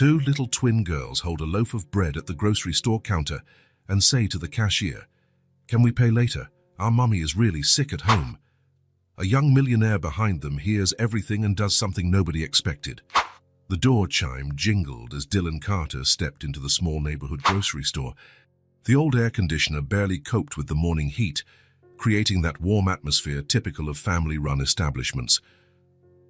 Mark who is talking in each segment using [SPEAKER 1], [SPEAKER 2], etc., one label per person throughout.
[SPEAKER 1] Two little twin girls hold a loaf of bread at the grocery store counter and say to the cashier, "Can we pay later? Our mummy is really sick at home." A young millionaire behind them hears everything and does something nobody expected. The door chime jingled as Dylan Carter stepped into the small neighborhood grocery store. The old air conditioner barely coped with the morning heat, creating that warm atmosphere typical of family-run establishments.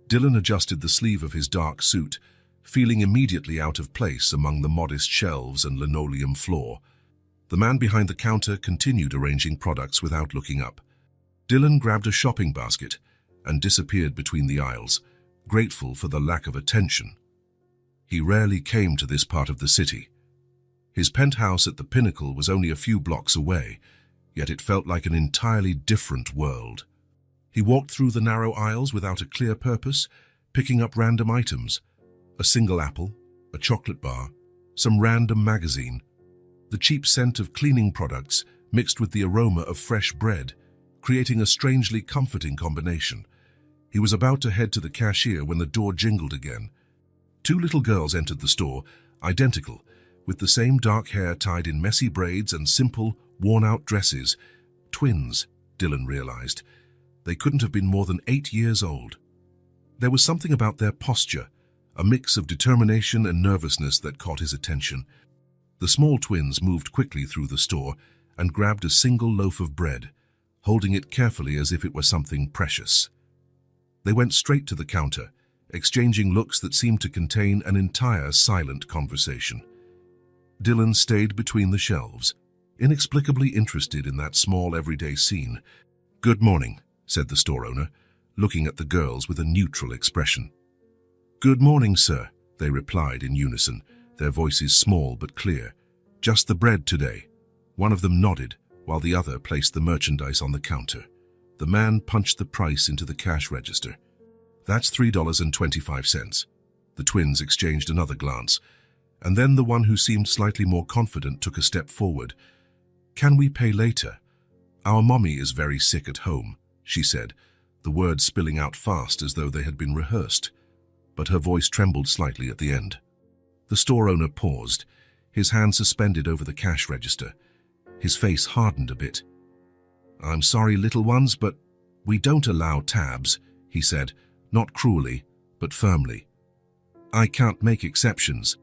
[SPEAKER 1] Dylan adjusted the sleeve of his dark suit, feeling immediately out of place among the modest shelves and linoleum floor. The man behind the counter continued arranging products without looking up. Dylan grabbed a shopping basket and disappeared between the aisles, grateful for the lack of attention. He rarely came to this part of the city. His penthouse at the Pinnacle was only a few blocks away, yet it felt like an entirely different world. He walked through the narrow aisles without a clear purpose, picking up random items. A single apple, a chocolate bar, some random magazine. The cheap scent of cleaning products mixed with the aroma of fresh bread, creating a strangely comforting combination. He was about to head to the cashier when the door jingled again. Two little girls entered the store, identical, with the same dark hair tied in messy braids and simple, worn-out dresses. Twins, Dylan realized. They couldn't have been more than 8 years old. There was something about their posture, a mix of determination and nervousness that caught his attention. The small twins moved quickly through the store and grabbed a single loaf of bread, holding it carefully as if it were something precious. They went straight to the counter, exchanging looks that seemed to contain an entire silent conversation. Dylan stayed between the shelves, inexplicably interested in that small everyday scene. "Good morning," said the store owner, looking at the girls with a neutral expression. "Good morning, sir," they replied in unison, their voices small but clear. "Just the bread today." One of them nodded, while the other placed the merchandise on the counter. The man punched the price into the cash register. "That's $3.25. The twins exchanged another glance, and then the one who seemed slightly more confident took a step forward. "Can we pay later? Our mommy is very sick at home," she said, the words spilling out fast as though they had been rehearsed, but her voice trembled slightly at the end. The store owner paused, his hand suspended over the cash register. His face hardened a bit. "I'm sorry, little ones, but we don't allow tabs," he said, not cruelly, but firmly. "I can't make exceptions."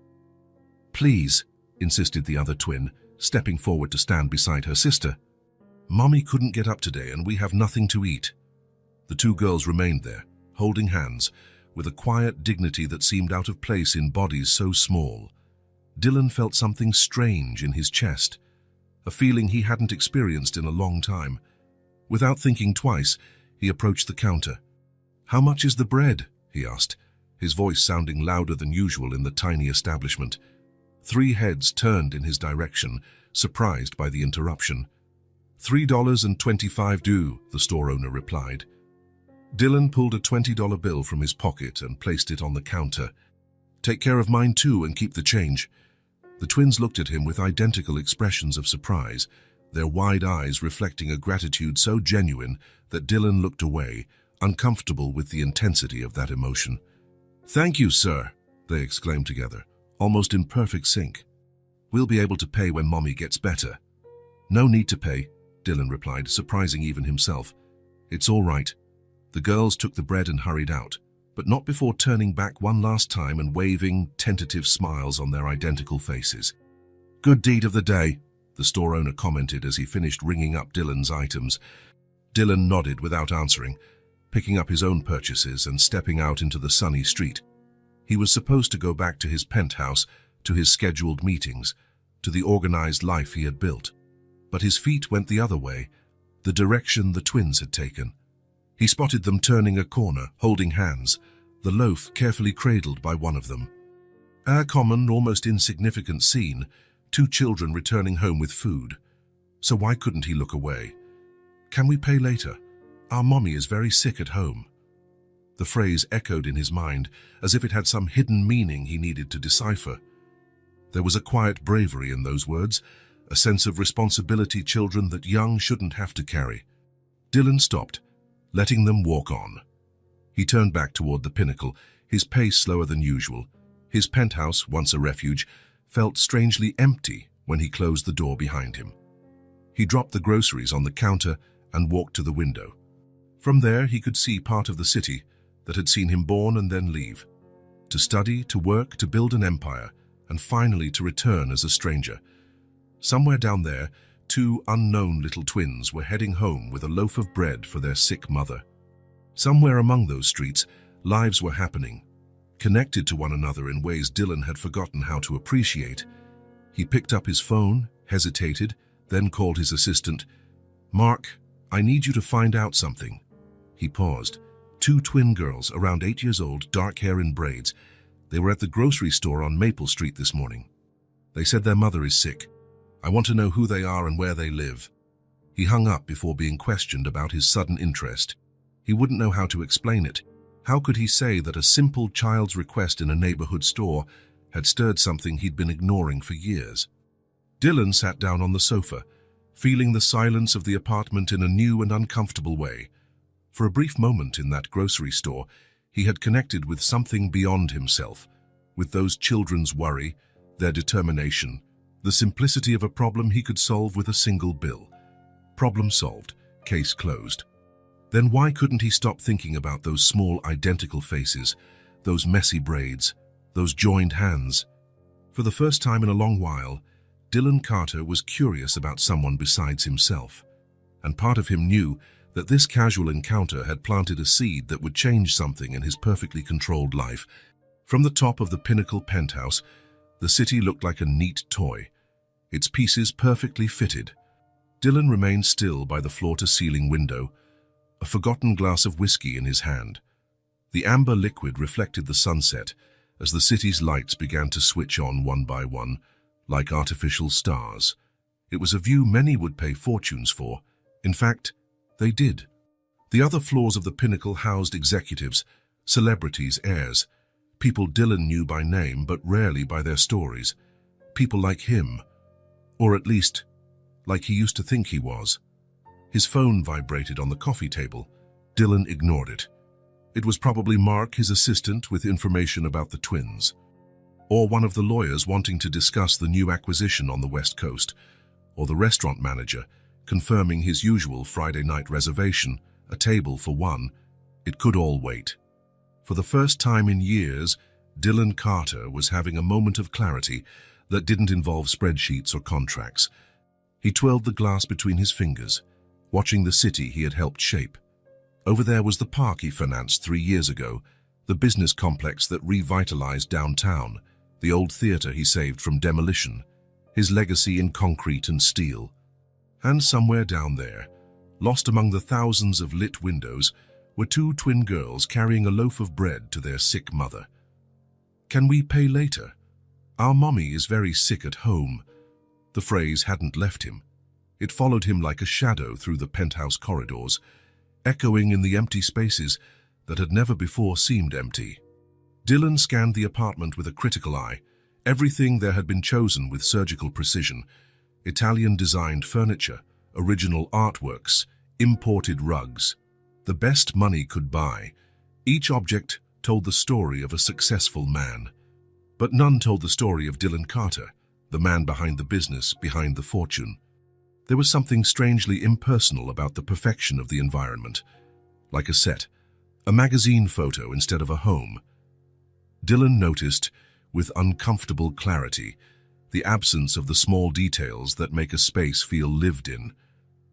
[SPEAKER 1] "Please," insisted the other twin, stepping forward to stand beside her sister. "Mommy couldn't get up today and we have nothing to eat." The two girls remained there, holding hands, with a quiet dignity that seemed out of place in bodies so small. Dylan felt something strange in his chest, a feeling he hadn't experienced in a long time. Without thinking twice, he approached the counter. "How much is the bread?" he asked, his voice sounding louder than usual in the tiny establishment. 3 heads turned in his direction, surprised by the interruption. $3.25 due, the store owner replied. Dylan pulled a $20 bill from his pocket and placed it on the counter. "Take care of mine too and keep the change." The twins looked at him with identical expressions of surprise, their wide eyes reflecting a gratitude so genuine that Dylan looked away, uncomfortable with the intensity of that emotion. "Thank you, sir," they exclaimed together, almost in perfect sync. "We'll be able to pay when Mommy gets better." "No need to pay," Dylan replied, surprising even himself. "It's all right." The girls took the bread and hurried out, but not before turning back one last time and waving tentative smiles on their identical faces. "Good deed of the day," the store owner commented as he finished ringing up Dylan's items. Dylan nodded without answering, picking up his own purchases and stepping out into the sunny street. He was supposed to go back to his penthouse, to his scheduled meetings, to the organized life he had built. But his feet went the other way, the direction the twins had taken. He spotted them turning a corner, holding hands, the loaf carefully cradled by one of them. A common, almost insignificant scene, 2 children returning home with food. So why couldn't he look away? "Can we pay later? Our mommy is very sick at home." The phrase echoed in his mind, as if it had some hidden meaning he needed to decipher. There was a quiet bravery in those words, a sense of responsibility children that young shouldn't have to carry. Dylan stopped, letting them walk on. He turned back toward the Pinnacle, his pace slower than usual, His penthouse, once a refuge, felt strangely empty when he closed the door behind him. He dropped the groceries on the counter and walked to the window. From there, he could see part of the city that had seen him born and then leave. To study, to work, to build an empire, and finally to return as a stranger. Somewhere down there, two unknown little twins were heading home with a loaf of bread for their sick mother. Somewhere among those streets, lives were happening, connected to one another in ways Dylan had forgotten how to appreciate. He picked up his phone, hesitated, then called his assistant. "Mark, I need you to find out something." He paused. Two twin girls, around 8 years old, dark hair in braids. They were at the grocery store on Maple Street this morning. They said their mother is sick. I want to know who they are and where they live. He hung up before being questioned about his sudden interest. He wouldn't know how to explain it. How could he say that a simple child's request in a neighborhood store had stirred something he'd been ignoring for years? Dylan sat down on the sofa, feeling the silence of the apartment in a new and uncomfortable way. For a brief moment in that grocery store, he had connected with something beyond himself, with those children's worry, their determination, the simplicity of a problem he could solve with a single bill. Problem solved, case closed. Then why couldn't he stop thinking about those small identical faces, those messy braids, those joined hands? For the first time in a long while, Dylan Carter was curious about someone besides himself. And part of him knew that this casual encounter had planted a seed that would change something in his perfectly controlled life. From the top of the pinnacle penthouse, the city looked like a neat toy, its pieces perfectly fitted. Dylan remained still by the floor-to-ceiling window, a forgotten glass of whiskey in his hand. The amber liquid reflected the sunset as the city's lights began to switch on one by one, like artificial stars. It was a view many would pay fortunes for. In fact, they did. The other floors of the pinnacle housed executives, celebrities, heirs, people Dylan knew by name but rarely by their stories. People like him, or at least, like he used to think he was. His phone vibrated on the coffee table. Dylan ignored it. It was probably Mark, his assistant, with information about the twins. Or one of the lawyers wanting to discuss the new acquisition on the West Coast, or the restaurant manager confirming his usual Friday night reservation, a table for one. It could all wait. For the first time in years, Dylan Carter was having a moment of clarity that didn't involve spreadsheets or contracts. He twirled the glass between his fingers, watching the city he had helped shape. Over there was the park he financed 3 years ago, the business complex that revitalized downtown, the old theater he saved from demolition, his legacy in concrete and steel. And somewhere down there, lost among the thousands of lit windows, were two twin girls carrying a loaf of bread to their sick mother. "Can we pay later? Our mommy is very sick at home." The phrase hadn't left him. It followed him like a shadow through the penthouse corridors, echoing in the empty spaces that had never before seemed empty. Dylan scanned the apartment with a critical eye. Everything there had been chosen with surgical precision. Italian-designed furniture, original artworks, imported rugs. The best money could buy. Each object told the story of a successful man. But none told the story of Dylan Carter, the man behind the business, behind the fortune. There was something strangely impersonal about the perfection of the environment. Like a set, a magazine photo instead of a home. Dylan noticed, with uncomfortable clarity, the absence of the small details that make a space feel lived in.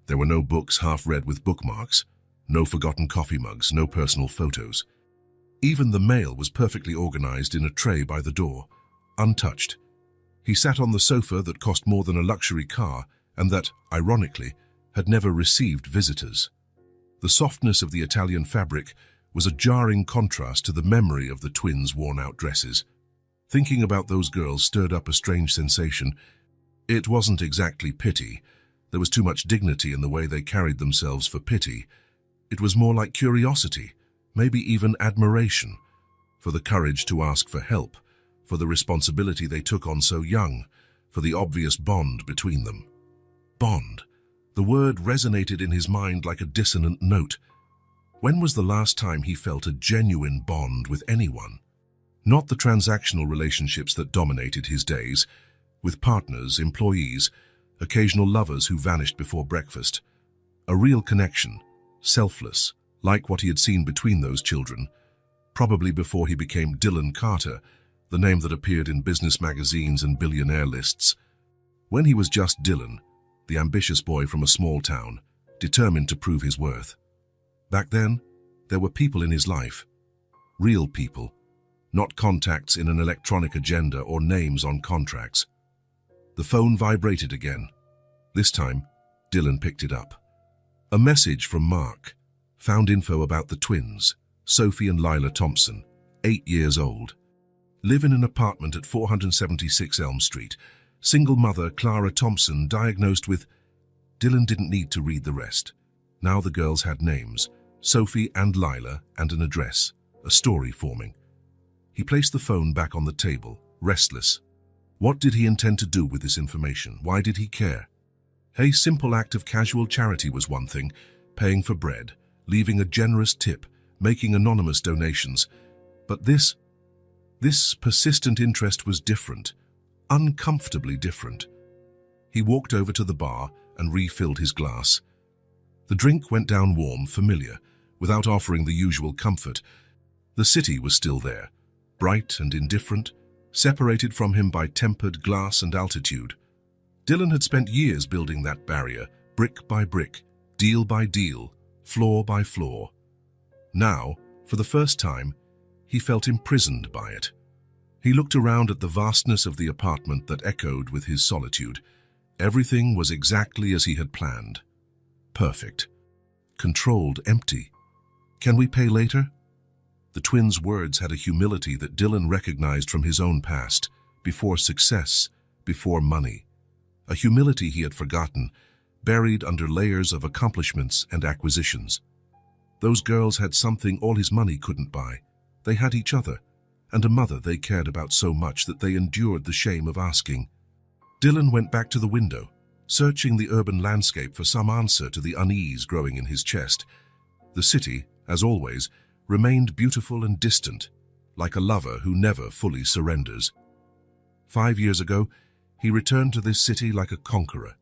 [SPEAKER 1] There were no books half-read with bookmarks, no forgotten coffee mugs, no personal photos. Even the mail was perfectly organized in a tray by the door, untouched. He sat on the sofa that cost more than a luxury car and that, ironically, had never received visitors. The softness of the Italian fabric was a jarring contrast to the memory of the twins' worn-out dresses. Thinking about those girls stirred up a strange sensation. It wasn't exactly pity. There was too much dignity in the way they carried themselves for pity. It was more like curiosity, maybe even admiration, for the courage to ask for help, for the responsibility they took on so young, for the obvious bond between them. Bond. The word resonated in his mind like a dissonant note. When was the last time he felt a genuine bond with anyone? Not the transactional relationships that dominated his days, with partners, employees, occasional lovers who vanished before breakfast. A real connection, selfless, like what he had seen between those children, probably before he became Dylan Carter, the name that appeared in business magazines and billionaire lists. When he was just Dylan, the ambitious boy from a small town, determined to prove his worth. Back then, there were people in his life, real people, not contacts in an electronic agenda or names on contracts. The phone vibrated again. This time, Dylan picked it up. A message from Mark. Found info about the twins, Sophie and Lila Thompson, 8 years old. Live in an apartment at 476 Elm Street. Single mother Clara Thompson diagnosed with... Dylan didn't need to read the rest. Now the girls had names, Sophie and Lila, and an address, a story forming. He placed the phone back on the table, restless. What did he intend to do with this information? Why did he care? A simple act of casual charity was one thing, paying for bread, leaving a generous tip, making anonymous donations. But this persistent interest was different, uncomfortably different. He walked over to the bar and refilled his glass. The drink went down warm, familiar, without offering the usual comfort. The city was still there, bright and indifferent, separated from him by tempered glass and altitude. Dylan had spent years building that barrier, brick by brick, deal by deal, floor by floor. Now, for the first time, he felt imprisoned by it. He looked around at the vastness of the apartment that echoed with his solitude. Everything was exactly as he had planned. Perfect. Controlled, empty. Can we pay later? The twins' words had a humility that Dylan recognized from his own past, before success, before money. A humility he had forgotten, buried under layers of accomplishments and acquisitions. Those girls had something all his money couldn't buy. They had each other, and a mother they cared about so much that they endured the shame of asking. Dylan went back to the window, searching the urban landscape for some answer to the unease growing in his chest. The city, as always, remained beautiful and distant, like a lover who never fully surrenders. 5 years ago, he returned to this city like a conqueror,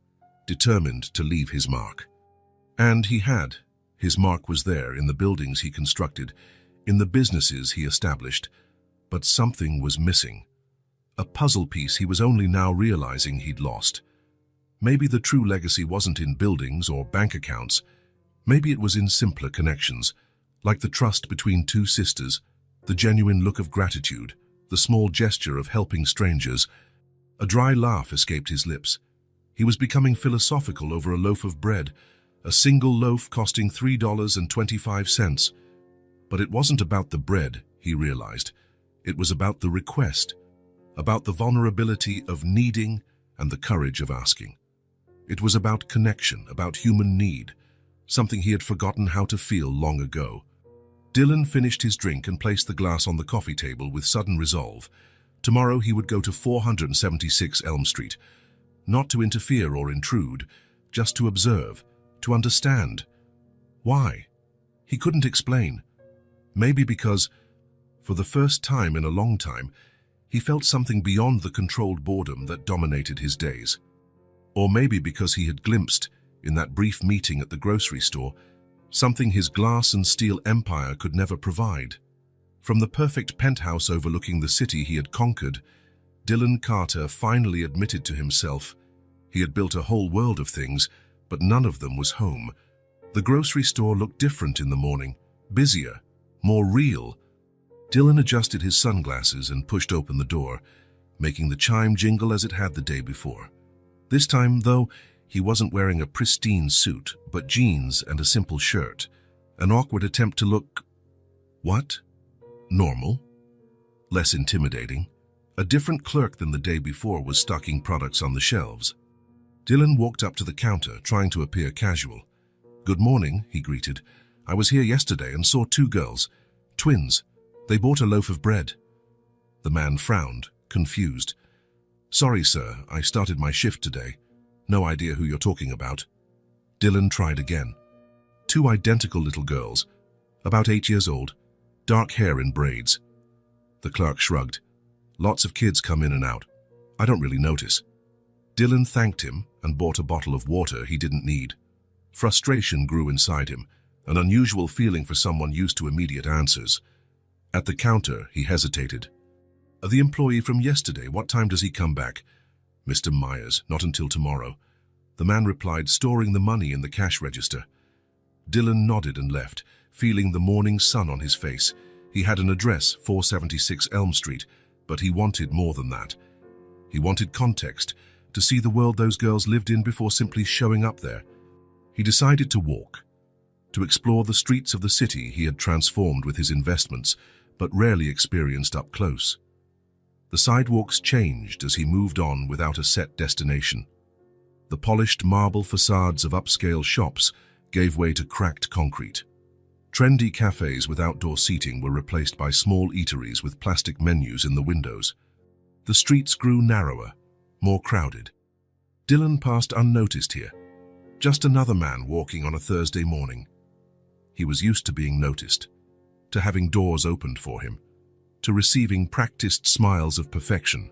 [SPEAKER 1] determined to leave his mark. And he had. His mark was there in the buildings he constructed, in the businesses he established. But something was missing. A puzzle piece he was only now realizing he'd lost. Maybe the true legacy wasn't in buildings or bank accounts. Maybe it was in simpler connections, like the trust between two sisters, the genuine look of gratitude, the small gesture of helping strangers. A dry laugh escaped his lips. He was becoming philosophical over a loaf of bread, a single loaf costing $3.25. But it wasn't about the bread, he realized. It was about the request, about the vulnerability of needing and the courage of asking. It was about connection, about human need, something he had forgotten how to feel long ago. Dylan finished his drink and placed the glass on the coffee table with sudden resolve. Tomorrow he would go to 476 Elm Street, not to interfere or intrude, just to observe, to understand. Why? He couldn't explain. Maybe because, for the first time in a long time, he felt something beyond the controlled boredom that dominated his days. Or maybe because he had glimpsed, in that brief meeting at the grocery store, something his glass and steel empire could never provide. From the perfect penthouse overlooking the city he had conquered, Dylan Carter finally admitted to himself he had built a whole world of things, but none of them was home. The grocery store looked different in the morning, busier, more real. Dylan adjusted his sunglasses and pushed open the door, making the chime jingle as it had the day before. This time, though, he wasn't wearing a pristine suit, but jeans and a simple shirt, an awkward attempt to look... what? Normal? Less intimidating. A different clerk than the day before was stocking products on the shelves. Dylan walked up to the counter, trying to appear casual. "Good morning," he greeted. "I was here yesterday and saw 2 girls. Twins. They bought a loaf of bread." The man frowned, confused. "Sorry, sir, I started my shift today. No idea who you're talking about." Dylan tried again. 2 identical little girls, about 8 years old, dark hair in braids. The clerk shrugged. Lots of kids come in and out. I don't really notice. Dylan thanked him and bought a bottle of water he didn't need. Frustration grew inside him, an unusual feeling for someone used to immediate answers. At the counter, he hesitated. The employee from yesterday, what time does he come back? Mr. Myers, not until tomorrow. The man replied, storing the money in the cash register. Dylan nodded and left, feeling the morning sun on his face. He had an address, 476 Elm Street, but he wanted more than that. He wanted context, to see the world those girls lived in before simply showing up there. He decided to walk, to explore the streets of the city he had transformed with his investments, but rarely experienced up close. The sidewalks changed as he moved on without a set destination. The polished marble facades of upscale shops gave way to cracked concrete. Trendy cafes with outdoor seating were replaced by small eateries with plastic menus in the windows. The streets grew narrower, more crowded. Dylan passed unnoticed here. Just another man walking on a Thursday morning. He was used to being noticed, to having doors opened for him, to receiving practiced smiles of perfection.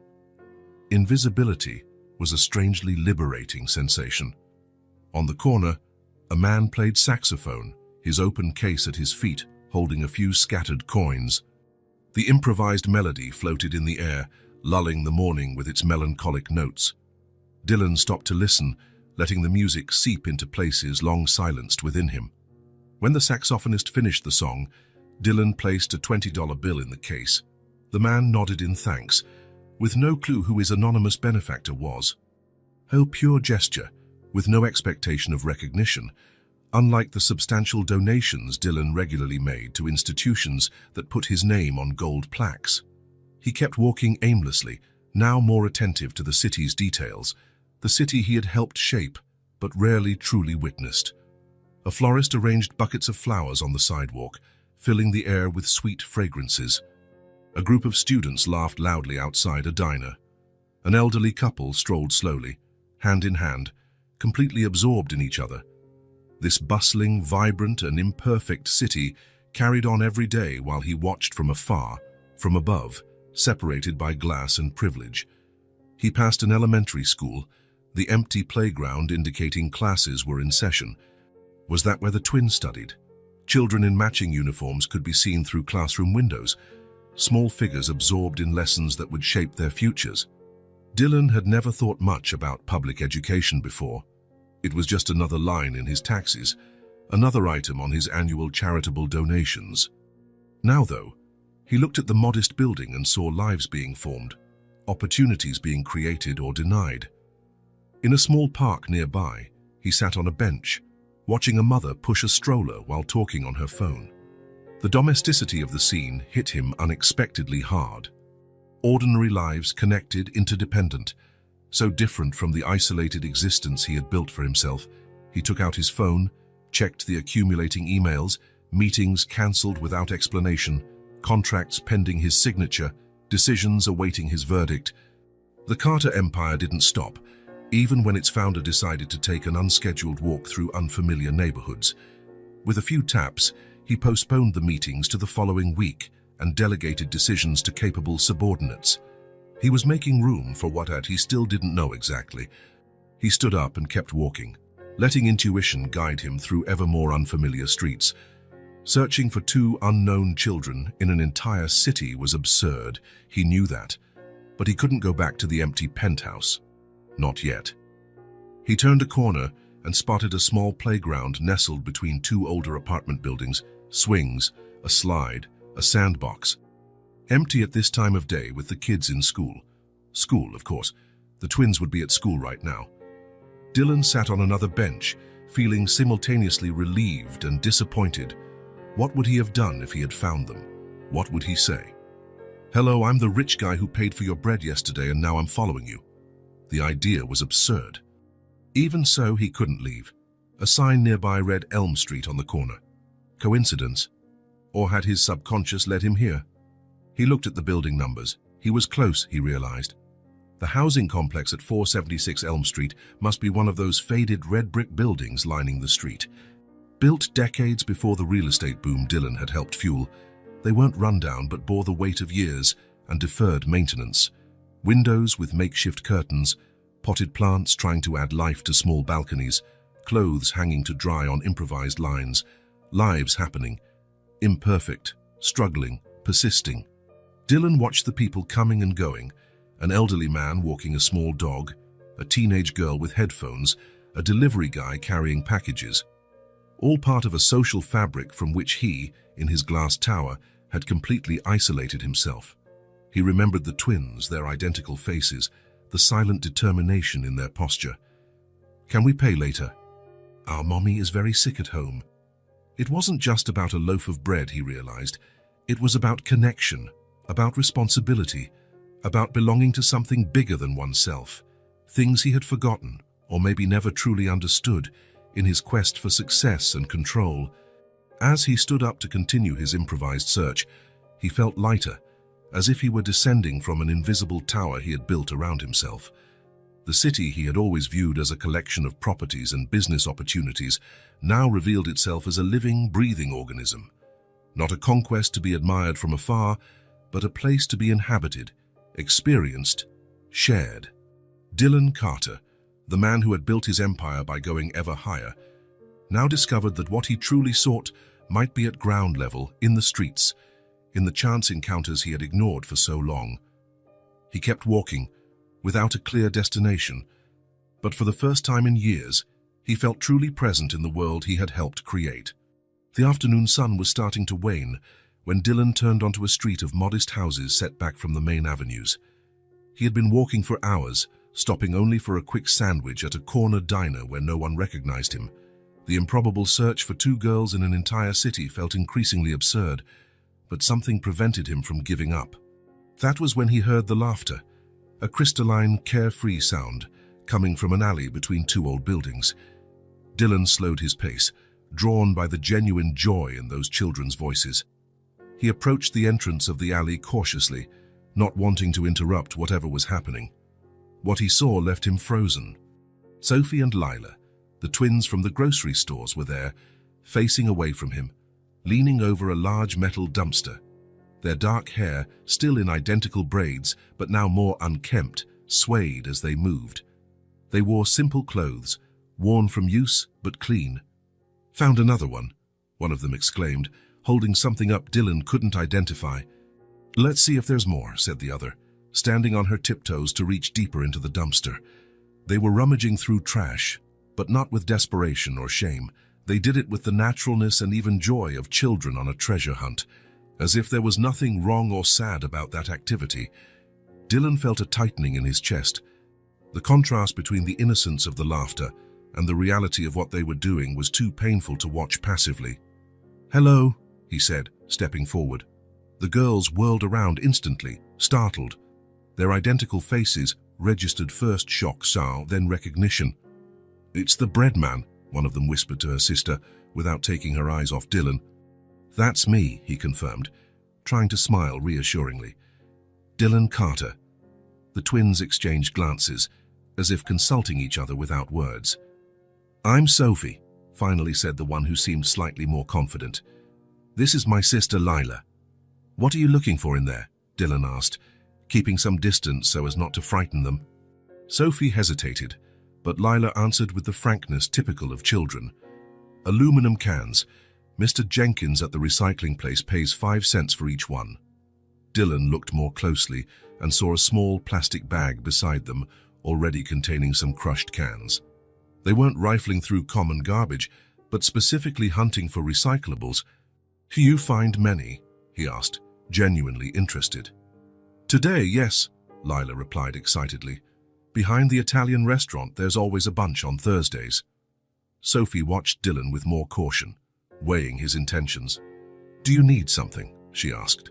[SPEAKER 1] Invisibility was a strangely liberating sensation. On the corner, a man played saxophone, his open case at his feet, holding a few scattered coins. The improvised melody floated in the air, lulling the morning with its melancholic notes. Dylan stopped to listen, letting the music seep into places long silenced within him. When the saxophonist finished the song, Dylan placed a $20 bill in the case. The man nodded in thanks, with no clue who his anonymous benefactor was. Oh, pure gesture, with no expectation of recognition, unlike the substantial donations Dylan regularly made to institutions that put his name on gold plaques. He kept walking aimlessly, now more attentive to the city's details, the city he had helped shape, but rarely truly witnessed. A florist arranged buckets of flowers on the sidewalk, filling the air with sweet fragrances. A group of students laughed loudly outside a diner. An elderly couple strolled slowly, hand in hand, completely absorbed in each other. This bustling, vibrant, and imperfect city carried on every day while he watched from afar, from above, separated by glass and privilege. He passed an elementary school, the empty playground indicating classes were in session. Was that where the twins studied? Children in matching uniforms could be seen through classroom windows, small figures absorbed in lessons that would shape their futures. Dylan had never thought much about public education before. It was just another line in his taxes, another item on his annual charitable donations. Now, though, he looked at the modest building and saw lives being formed, opportunities being created or denied. In a small park nearby, he sat on a bench, watching a mother push a stroller while talking on her phone. The domesticity of the scene hit him unexpectedly hard. Ordinary lives, connected, interdependent, so different from the isolated existence he had built for himself. He took out his phone, checked the accumulating emails, meetings cancelled without explanation, contracts pending his signature, decisions awaiting his verdict. The Carter empire didn't stop, even when its founder decided to take an unscheduled walk through unfamiliar neighborhoods. With a few taps, he postponed the meetings to the following week and delegated decisions to capable subordinates. He was making room for what he still didn't know exactly. He stood up and kept walking, letting intuition guide him through ever more unfamiliar streets. Searching for two unknown children in an entire city was absurd. He knew that, but he couldn't go back to the empty penthouse. Not yet. He turned a corner and spotted a small playground nestled between two older apartment buildings, swings, a slide, a sandbox. Empty at this time of day with the kids in school. School, of course. The twins would be at school right now. Dylan sat on another bench, feeling simultaneously relieved and disappointed. What would he have done if he had found them? What would he say? "Hello, I'm the rich guy who paid for your bread yesterday and now I'm following you." The idea was absurd. Even so, he couldn't leave. A sign nearby read Elm Street on the corner. Coincidence? Or had his subconscious led him here? He looked at the building numbers. He was close, he realized. The housing complex at 476 Elm Street must be one of those faded red brick buildings lining the street. Built decades before the real estate boom Dylan had helped fuel, they weren't rundown but bore the weight of years, and deferred maintenance. Windows with makeshift curtains, potted plants trying to add life to small balconies, clothes hanging to dry on improvised lines, lives happening, imperfect, struggling, persisting. Dylan watched the people coming and going, an elderly man walking a small dog, a teenage girl with headphones, a delivery guy carrying packages, all part of a social fabric from which he, in his glass tower, had completely isolated himself. He remembered the twins, their identical faces, the silent determination in their posture. "Can we pay later? Our mommy is very sick at home." It wasn't just about a loaf of bread, he realized. It was about connection, about responsibility, about belonging to something bigger than oneself, things he had forgotten, or maybe never truly understood, in his quest for success and control. As he stood up to continue his improvised search, he felt lighter, as if he were descending from an invisible tower he had built around himself. The city he had always viewed as a collection of properties and business opportunities now revealed itself as a living, breathing organism. Not a conquest to be admired from afar, but a place to be inhabited, experienced, shared. Dylan Carter, the man who had built his empire by going ever higher, now discovered that what he truly sought might be at ground level, in the streets, in the chance encounters he had ignored for so long. He kept walking, without a clear destination, but for the first time in years, he felt truly present in the world he had helped create. The afternoon sun was starting to wane when Dylan turned onto a street of modest houses set back from the main avenues. He had been walking for hours, stopping only for a quick sandwich at a corner diner where no one recognized him. The improbable search for two girls in an entire city felt increasingly absurd, but something prevented him from giving up. That was when he heard the laughter, a crystalline, carefree sound coming from an alley between two old buildings. Dylan slowed his pace, drawn by the genuine joy in those children's voices. He approached the entrance of the alley cautiously, not wanting to interrupt whatever was happening. What he saw left him frozen. Sophie and Lila, the twins from the grocery stores, were there, facing away from him, leaning over a large metal dumpster. Their dark hair, still in identical braids, but now more unkempt, swayed as they moved. They wore simple clothes, worn from use but clean. "Found another one of them exclaimed, holding something up Dylan couldn't identify. "Let's see if there's more," said the other, standing on her tiptoes to reach deeper into the dumpster. They were rummaging through trash, but not with desperation or shame. They did it with the naturalness and even joy of children on a treasure hunt, as if there was nothing wrong or sad about that activity. Dylan felt a tightening in his chest. The contrast between the innocence of the laughter and the reality of what they were doing was too painful to watch passively. "Hello," he said, stepping forward. The girls whirled around instantly, startled. Their identical faces registered first shock, then recognition. "It's the bread man," one of them whispered to her sister, without taking her eyes off Dylan. "That's me," he confirmed, trying to smile reassuringly. "Dylan Carter." The twins exchanged glances, as if consulting each other without words. "I'm Sophie," finally said the one who seemed slightly more confident. "This is my sister Lila." "What are you looking for in there?" Dylan asked, keeping some distance so as not to frighten them. Sophie hesitated, but Lila answered with the frankness typical of children. "Aluminum cans. Mr. Jenkins at the recycling place pays 5 cents for each one." Dylan looked more closely and saw a small plastic bag beside them, already containing some crushed cans. They weren't rifling through common garbage, but specifically hunting for recyclables. "Do you find many?" he asked, genuinely interested. "Today, yes," Lila replied excitedly. "Behind the Italian restaurant, there's always a bunch on Thursdays." Sophie watched Dylan with more caution, weighing his intentions. "Do you need something?" she asked,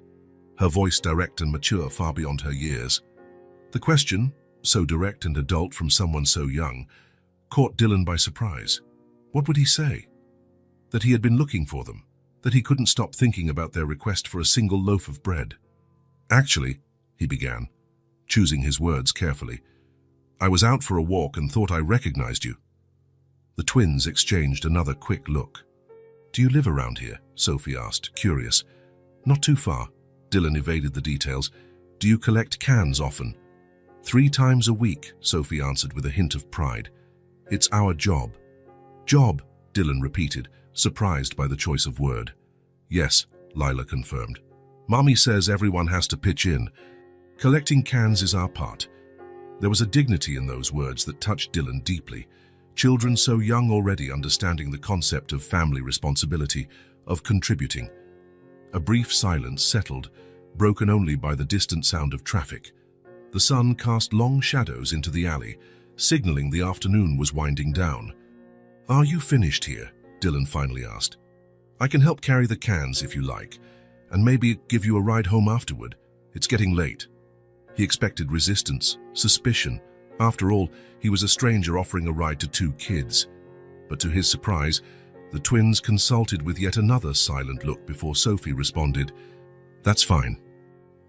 [SPEAKER 1] her voice direct and mature far beyond her years. The question, so direct and adult from someone so young, caught Dylan by surprise. What would he say? That he had been looking for them, that he couldn't stop thinking about their request for a single loaf of bread. "Actually," he began, choosing his words carefully, "I was out for a walk and thought I recognized you." The twins exchanged another quick look. "Do you live around here?" Sophie asked, curious. "Not too far." Dylan evaded the details. Do you collect cans often? 3 times a week, Sophie answered with a hint of pride. It's our job. Job, Dylan repeated, surprised by the choice of word. Yes, Lila confirmed. Mommy says everyone has to pitch in. Collecting cans is our part. There was a dignity in those words that touched Dylan deeply. Children so young already understanding the concept of family responsibility, of contributing. A brief silence settled, broken only by the distant sound of traffic. The sun cast long shadows into the alley, signaling the afternoon was winding down. Are you finished here? Dylan finally asked. I can help carry the cans if you like, and maybe give you a ride home afterward. It's getting late. He expected resistance, suspicion. After all, he was a stranger offering a ride to 2 kids. But to his surprise, the twins consulted with yet another silent look before Sophie responded, That's fine.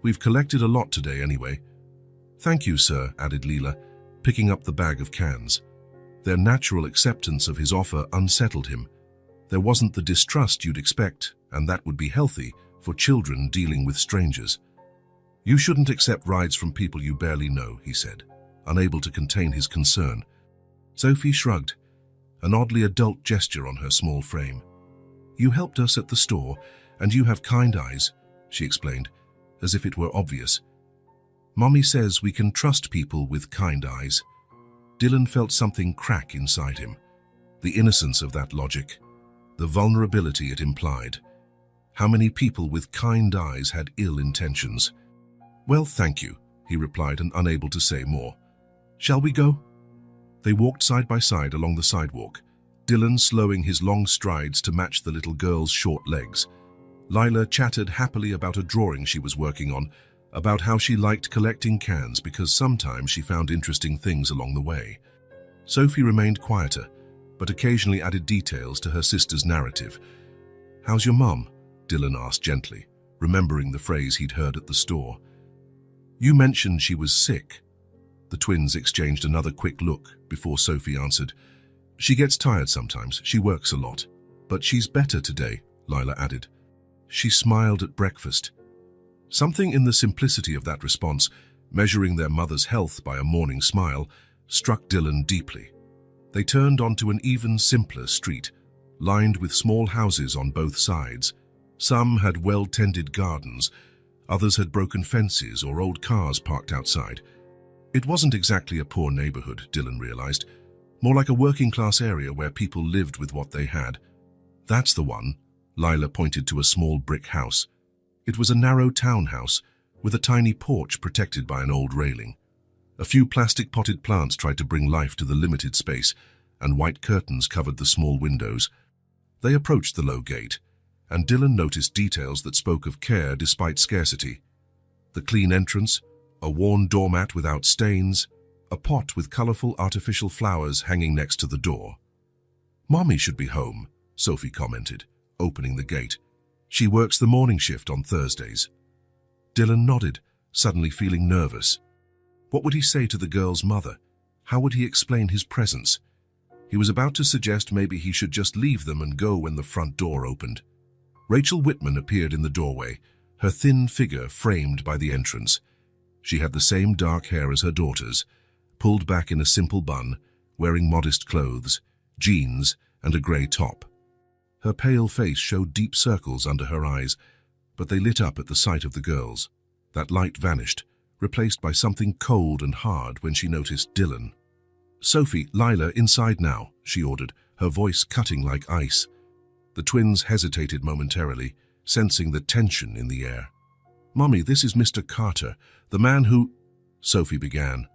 [SPEAKER 1] We've collected a lot today anyway. Thank you, sir, added Leela, picking up the bag of cans. Their natural acceptance of his offer unsettled him. There wasn't the distrust you'd expect, and that would be healthy for children dealing with strangers. You shouldn't accept rides from people you barely know, he said, unable to contain his concern. Sophie shrugged, an oddly adult gesture on her small frame. You helped us at the store, and you have kind eyes, she explained, as if it were obvious. Mommy says we can trust people with kind eyes. Dylan felt something crack inside him. The innocence of that logic, the vulnerability it implied. How many people with kind eyes had ill intentions? Well, thank you, he replied, and unable to say more. Shall we go? They walked side by side along the sidewalk, Dylan slowing his long strides to match the little girl's short legs. Lila chattered happily about a drawing she was working on, about how she liked collecting cans because sometimes she found interesting things along the way. Sophie remained quieter, but occasionally added details to her sister's narrative. How's your mum? Dylan asked gently, remembering the phrase he'd heard at the store. You mentioned she was sick. The twins exchanged another quick look before Sophie answered. She gets tired sometimes, she works a lot. But she's better today, Lila added. She smiled at breakfast. Something in the simplicity of that response, measuring their mother's health by a morning smile, struck Dylan deeply. They turned onto an even simpler street, lined with small houses on both sides. Some had well-tended gardens, others had broken fences or old cars parked outside. It wasn't exactly a poor neighborhood, Dylan realized, more like a working-class area where people lived with what they had. That's the one, Lila pointed to a small brick house. It was a narrow townhouse with a tiny porch protected by an old railing. A few plastic potted plants tried to bring life to the limited space, and white curtains covered the small windows. They approached the low gate, and Dylan noticed details that spoke of care despite scarcity. The clean entrance, a worn doormat without stains, a pot with colorful artificial flowers hanging next to the door. Mommy should be home, Sophie commented, opening the gate. She works the morning shift on Thursdays. Dylan nodded, suddenly feeling nervous. What would he say to the girl's mother? How would he explain his presence? He was about to suggest maybe he should just leave them and go when the front door opened. Rachel Whitman appeared in the doorway, her thin figure framed by the entrance. She had the same dark hair as her daughters, pulled back in a simple bun, wearing modest clothes, jeans, and a grey top. Her pale face showed deep circles under her eyes, but they lit up at the sight of the girls. That light vanished, replaced by something cold and hard when she noticed Dylan. Sophie, Lila, inside now, she ordered, her voice cutting like ice. The twins hesitated momentarily, sensing the tension in the air. Mommy, this is Mr. Carter, the man who... Sophie began.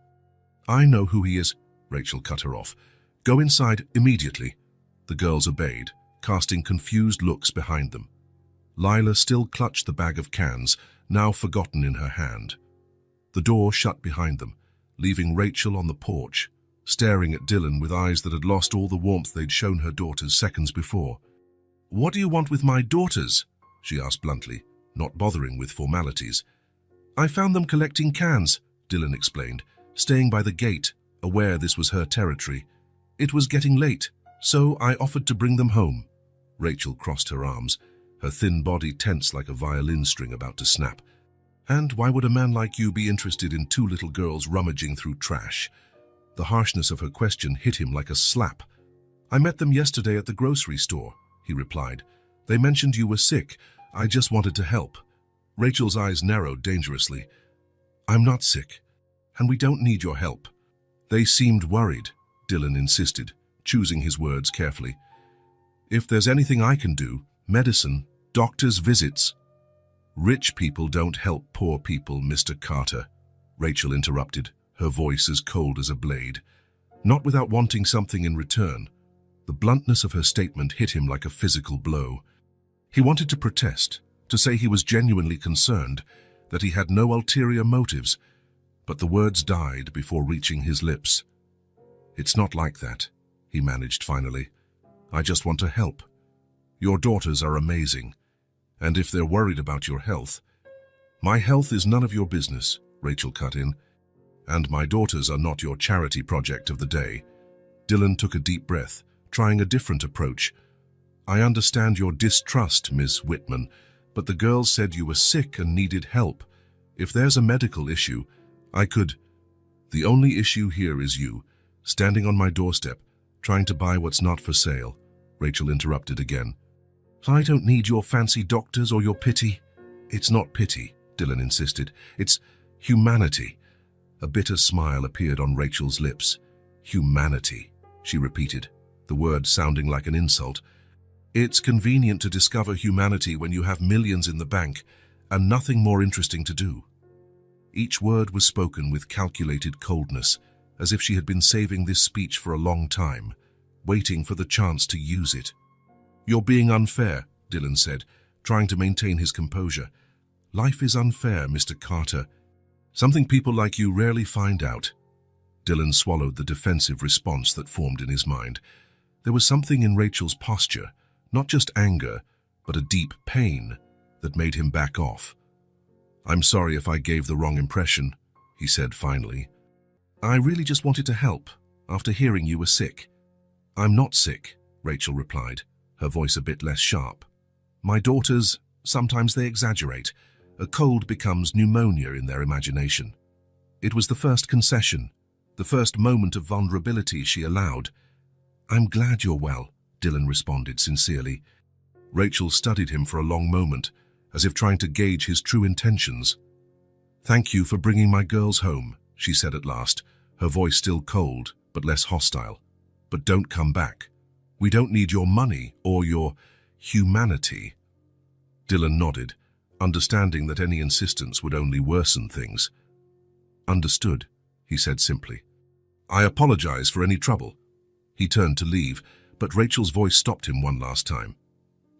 [SPEAKER 1] I know who he is, Rachel cut her off. Go inside immediately. The girls obeyed, casting confused looks behind them. Lila still clutched the bag of cans, now forgotten in her hand. The door shut behind them, leaving Rachel on the porch, staring at Dylan with eyes that had lost all the warmth they'd shown her daughters seconds before. What do you want with my daughters? She asked bluntly, not bothering with formalities. I found them collecting cans, Dylan explained, staying by the gate, aware this was her territory. It was getting late, so I offered to bring them home. Rachel crossed her arms, her thin body tense like a violin string about to snap. And why would a man like you be interested in two little girls rummaging through trash? The harshness of her question hit him like a slap. I met them yesterday at the grocery store, he replied. They mentioned you were sick. I just wanted to help. Rachel's eyes narrowed dangerously. I'm not sick, and we don't need your help. They seemed worried, Dylan insisted, choosing his words carefully. If there's anything I can do, medicine, doctor's visits. Rich people don't help poor people, Mr. Carter, Rachel interrupted, her voice as cold as a blade. Not without wanting something in return. The bluntness of her statement hit him like a physical blow. He wanted to protest, to say he was genuinely concerned, that he had no ulterior motives, but the words died before reaching his lips. It's not like that, he managed finally. I just want to help. Your daughters are amazing, and if they're worried about your health— My health is none of your business, Rachel cut in, and my daughters are not your charity project of the day. Dylan took a deep breath, trying a different approach. I understand your distrust, Miss Whitman, but the girls said you were sick and needed help. If there's a medical issue, I could— The only issue here is you, standing on my doorstep, trying to buy what's not for sale, Rachel interrupted again. I don't need your fancy doctors or your pity. It's not pity, Dylan insisted. It's humanity. A bitter smile appeared on Rachel's lips. Humanity, she repeated, the word sounding like an insult. It's convenient to discover humanity when you have millions in the bank and nothing more interesting to do. Each word was spoken with calculated coldness, as if she had been saving this speech for a long time, waiting for the chance to use it. You're being unfair, Dylan said, trying to maintain his composure. Life is unfair, Mr. Carter. Something people like you rarely find out. Dylan swallowed the defensive response that formed in his mind. There was something in Rachel's posture, not just anger, but a deep pain, that made him back off. I'm sorry if I gave the wrong impression, he said finally. I really just wanted to help, after hearing you were sick. I'm not sick, Rachel replied, her voice a bit less sharp. My daughters, sometimes they exaggerate. A cold becomes pneumonia in their imagination. It was the first concession, the first moment of vulnerability she allowed. I'm glad you're well, Dylan responded sincerely. Rachel studied him for a long moment, as if trying to gauge his true intentions. Thank you for bringing my girls home, she said at last, her voice still cold but less hostile. But don't come back. We don't need your money or your humanity. Dylan nodded, understanding that any insistence would only worsen things. Understood, he said simply. I apologize for any trouble. He turned to leave, but Rachel's voice stopped him one last time.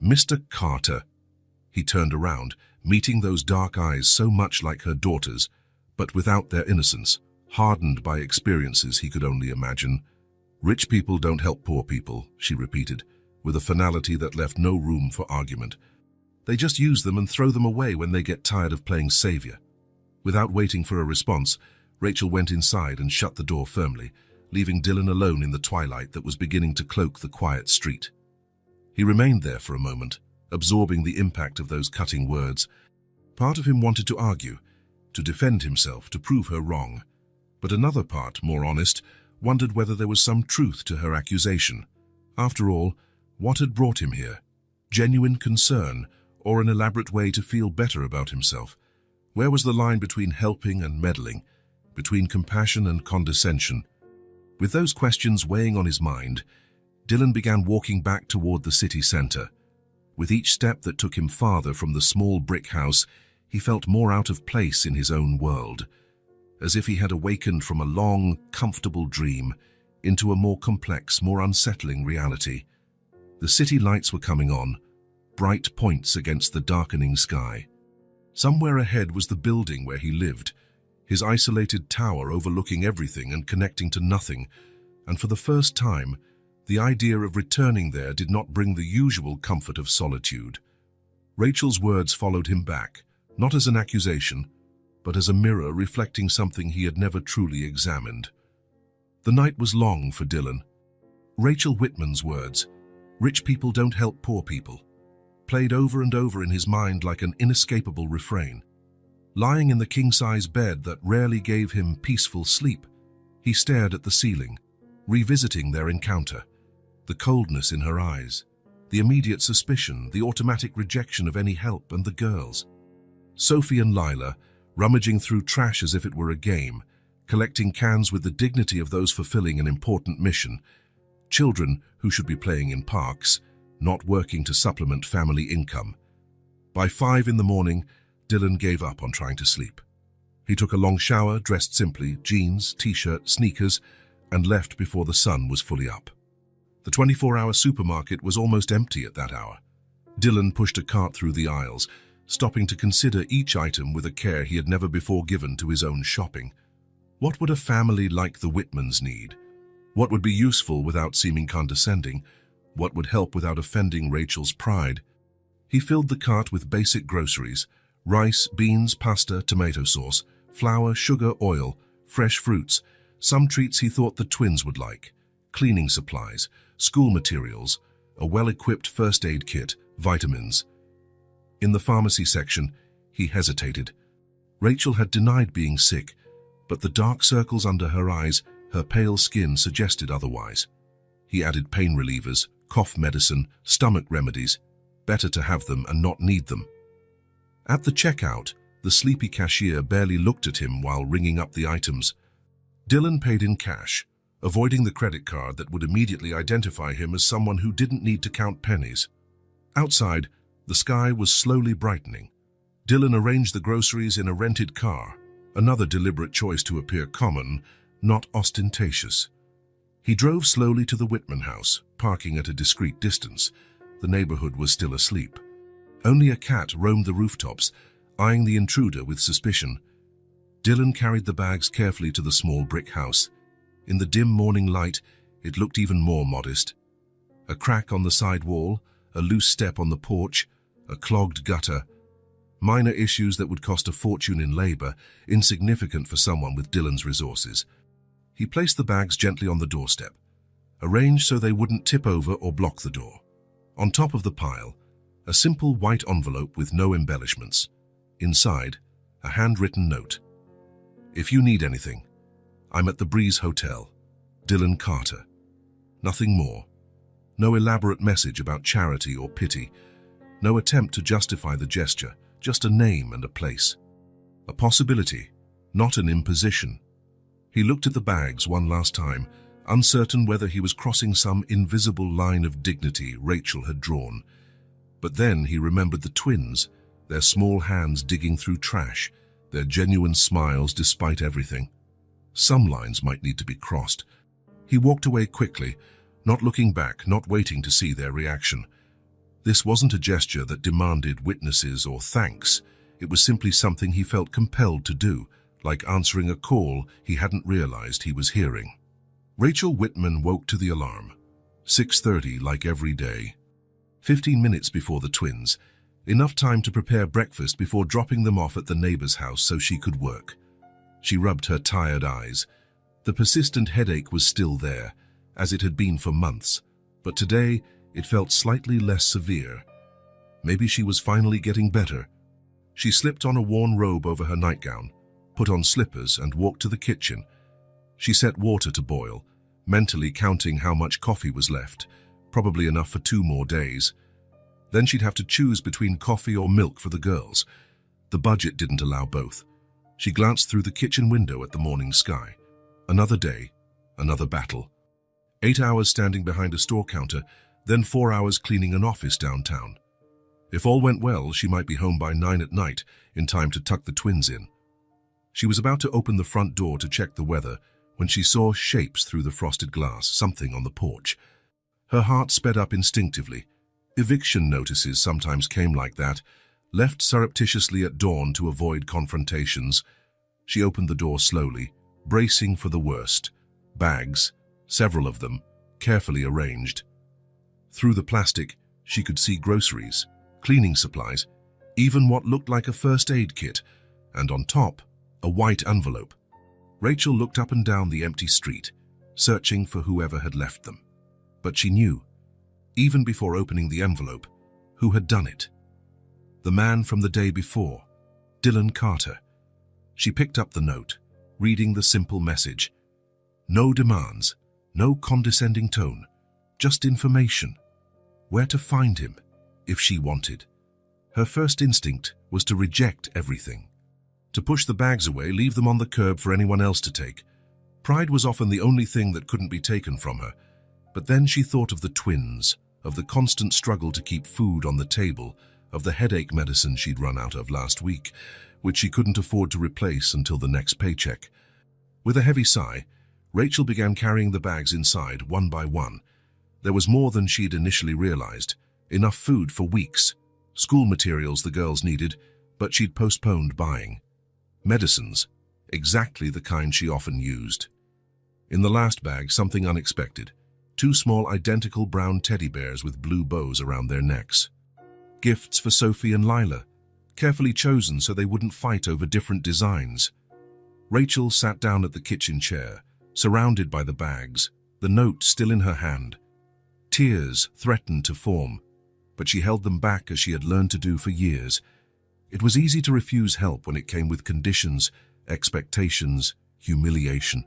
[SPEAKER 1] Mr. Carter. He turned around, meeting those dark eyes so much like her daughter's, but without their innocence, hardened by experiences he could only imagine. Rich people don't help poor people, she repeated, with a finality that left no room for argument. They just use them and throw them away when they get tired of playing savior. Without waiting for a response, Rachel went inside and shut the door firmly, leaving Dylan alone in the twilight that was beginning to cloak the quiet street. He remained there for a moment, absorbing the impact of those cutting words. Part of him wanted to argue, to defend himself, to prove her wrong. But another part, more honest, wondered whether there was some truth to her accusation. After all, what had brought him here? Genuine concern, or an elaborate way to feel better about himself? Where was the line between helping and meddling, between compassion and condescension? With those questions weighing on his mind, Dylan began walking back toward the city center. With each step that took him farther from the small brick house, he felt more out of place in his own world, as if he had awakened from a long, comfortable dream into a more complex, more unsettling reality. The city lights were coming on, bright points against the darkening sky. Somewhere ahead was the building where he lived, his isolated tower overlooking everything and connecting to nothing, and for the first time, the idea of returning there did not bring the usual comfort of solitude. Rachel's words followed him back, not as an accusation, but as a mirror reflecting something he had never truly examined. The night was long for Dylan. Rachel Whitman's words, "Rich people don't help poor people," played over and over in his mind like an inescapable refrain. Lying in the king-size bed that rarely gave him peaceful sleep, he stared at the ceiling, revisiting their encounter. The coldness in her eyes, the immediate suspicion, the automatic rejection of any help, and the girls. Sophie and Lila, rummaging through trash as if it were a game, collecting cans with the dignity of those fulfilling an important mission. Children who should be playing in parks, not working to supplement family income. By 5 in the morning, Dylan gave up on trying to sleep. He took a long shower, dressed simply, jeans, t-shirt, sneakers, and left before the sun was fully up. The 24-hour supermarket was almost empty at that hour. Dylan pushed a cart through the aisles, stopping to consider each item with a care he had never before given to his own shopping. What would a family like the Whitmans need? What would be useful without seeming condescending? What would help without offending Rachel's pride? He filled the cart with basic groceries: rice, beans, pasta, tomato sauce, flour, sugar, oil, fresh fruits, some treats he thought the twins would like, cleaning supplies, school materials, a well-equipped first aid kit, vitamins. In the pharmacy section, he hesitated. Rachel had denied being sick, but the dark circles under her eyes, her pale skin suggested otherwise. He added pain relievers, cough medicine, stomach remedies. Better to have them and not need them. At the checkout, the sleepy cashier barely looked at him while ringing up the items. Dylan paid in cash, avoiding the credit card that would immediately identify him as someone who didn't need to count pennies. Outside, the sky was slowly brightening. Dylan arranged the groceries in a rented car, another deliberate choice to appear common, not ostentatious. He drove slowly to the Whitman house, parking at a discreet distance. The neighborhood was still asleep. Only a cat roamed the rooftops, eyeing the intruder with suspicion. Dylan carried the bags carefully to the small brick house. In the dim morning light, it looked even more modest. A crack on the side wall, a loose step on the porch, a clogged gutter. Minor issues that would cost a fortune in labor, insignificant for someone with Dylan's resources. He placed the bags gently on the doorstep, arranged so they wouldn't tip over or block the door. On top of the pile, a simple white envelope with no embellishments. Inside, a handwritten note. "If you need anything, I'm at the Breeze Hotel. Dylan Carter." Nothing more. No elaborate message about charity or pity. No attempt to justify the gesture, just a name and a place. A possibility, not an imposition. He looked at the bags one last time, uncertain whether he was crossing some invisible line of dignity Rachel had drawn. But then he remembered the twins, their small hands digging through trash, their genuine smiles despite everything. Some lines might need to be crossed. He walked away quickly, not looking back, not waiting to see their reaction. This wasn't a gesture that demanded witnesses or thanks. It was simply something he felt compelled to do, like answering a call he hadn't realized he was hearing. Rachel Whitman woke to the alarm. 6:30, like every day. 15 minutes before the twins, enough time to prepare breakfast before dropping them off at the neighbor's house so she could work. She rubbed her tired eyes. The persistent headache was still there, as it had been for months, but today it felt slightly less severe. Maybe she was finally getting better. She slipped on a worn robe over her nightgown, put on slippers, and walked to the kitchen. She set water to boil, mentally counting how much coffee was left, probably enough for 2 more days. Then she'd have to choose between coffee or milk for the girls. The budget didn't allow both. She glanced through the kitchen window at the morning sky. Another day, another battle. 8 hours standing behind a store counter, then 4 hours cleaning an office downtown. If all went well, she might be home by 9 at night, in time to tuck the twins in. She was about to open the front door to check the weather when she saw shapes through the frosted glass, something on the porch. Her heart sped up instinctively. Eviction notices sometimes came like that, left surreptitiously at dawn to avoid confrontations. She opened the door slowly, bracing for the worst. Bags, several of them, carefully arranged. Through the plastic, she could see groceries, cleaning supplies, even what looked like a first aid kit, and on top, a white envelope. Rachel looked up and down the empty street, searching for whoever had left them. But she knew, even before opening the envelope, who had done it. The man from the day before, Dylan Carter. She picked up the note, reading the simple message. No demands, no condescending tone, just information. Where to find him, if she wanted. Her first instinct was to reject everything. To push the bags away, leave them on the curb for anyone else to take. Pride was often the only thing that couldn't be taken from her. But then she thought of the twins, of the constant struggle to keep food on the table, of the headache medicine she'd run out of last week, which she couldn't afford to replace until the next paycheck. With a heavy sigh, Rachel began carrying the bags inside one by one. There was more than she'd initially realized. Enough food for weeks. School materials the girls needed, but she'd postponed buying. Medicines, exactly the kind she often used. In the last bag, something unexpected. 2 small identical brown teddy bears with blue bows around their necks. Gifts for Sophie and Lila, carefully chosen so they wouldn't fight over different designs. Rachel sat down at the kitchen chair, surrounded by the bags, the note still in her hand. Tears threatened to form, but she held them back as she had learned to do for years. It was easy to refuse help when it came with conditions, expectations, humiliation.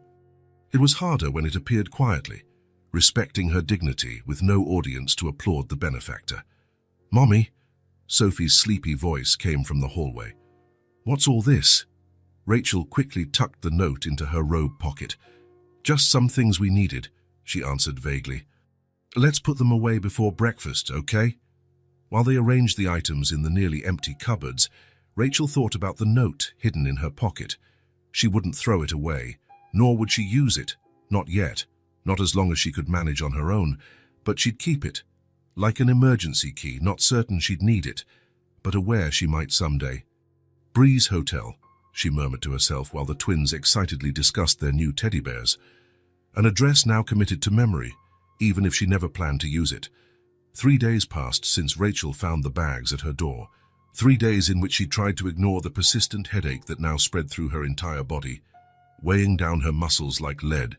[SPEAKER 1] It was harder when it appeared quietly, respecting her dignity with no audience to applaud the benefactor. "Mommy," Sophie's sleepy voice came from the hallway. "What's all this?" Rachel quickly tucked the note into her robe pocket. "Just some things we needed," she answered vaguely. "Let's put them away before breakfast, okay?" While they arranged the items in the nearly empty cupboards, Rachel thought about the note hidden in her pocket. She wouldn't throw it away, nor would she use it, not yet, not as long as she could manage on her own, but she'd keep it, like an emergency key, not certain she'd need it, but aware she might someday. "Breeze Hotel," she murmured to herself while the twins excitedly discussed their new teddy bears. An address now committed to memory, even if she never planned to use it. 3 days passed since Rachel found the bags at her door. 3 days in which she tried to ignore the persistent headache that now spread through her entire body, weighing down her muscles like lead.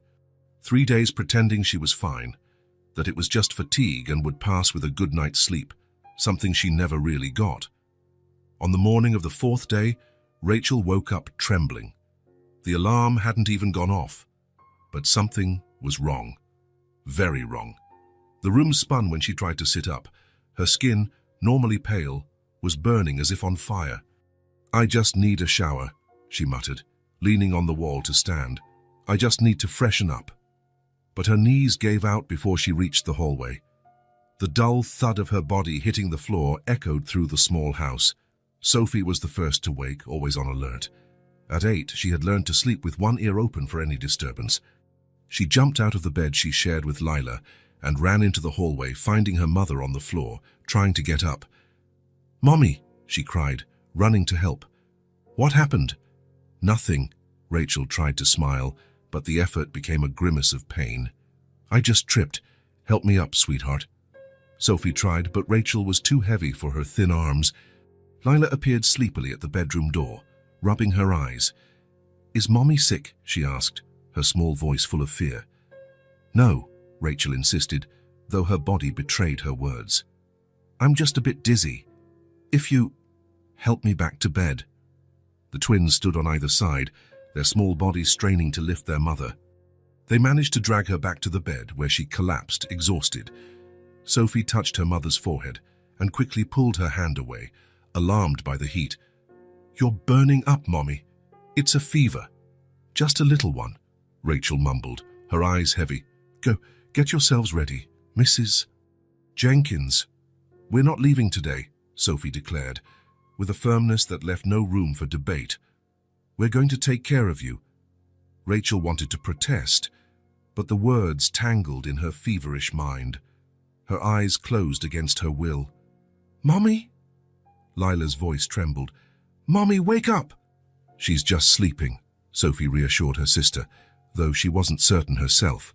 [SPEAKER 1] 3 days pretending she was fine, that it was just fatigue and would pass with a good night's sleep, something she never really got. On the morning of the 4th day, Rachel woke up trembling. The alarm hadn't even gone off, but something was wrong. Very wrong. The room spun when she tried to sit up. Her skin, normally pale, was burning as if on fire. "I just need a shower," she muttered, leaning on the wall to stand. "I just need to freshen up." But her knees gave out before she reached the hallway. The dull thud of her body hitting the floor echoed through the small house. Sophie was the first to wake, always on alert. At 8, she had learned to sleep with one ear open for any disturbance. She jumped out of the bed she shared with Lila and ran into the hallway, finding her mother on the floor, trying to get up. "Mommy," she cried, running to help. "What happened?" "Nothing," Rachel tried to smile, but the effort became a grimace of pain. "I just tripped. Help me up, sweetheart." Sophie tried, but Rachel was too heavy for her thin arms. Lila appeared sleepily at the bedroom door, rubbing her eyes. "Is Mommy sick?" she asked, her small voice full of fear. "No," Rachel insisted, though her body betrayed her words. "I'm just a bit dizzy. If you help me back to bed." The twins stood on either side, their small bodies straining to lift their mother. They managed to drag her back to the bed, where she collapsed, exhausted. Sophie touched her mother's forehead and quickly pulled her hand away, alarmed by the heat. "You're burning up, Mommy. It's a fever." "Just a little one," Rachel mumbled, her eyes heavy. "Go, get yourselves ready, Mrs. Jenkins." "We're not leaving today," Sophie declared, with a firmness that left no room for debate. "We're going to take care of you." Rachel wanted to protest, but the words tangled in her feverish mind. Her eyes closed against her will. "Mommy?" Lila's voice trembled. "Mommy, wake up!" "She's just sleeping," Sophie reassured her sister, though she wasn't certain herself.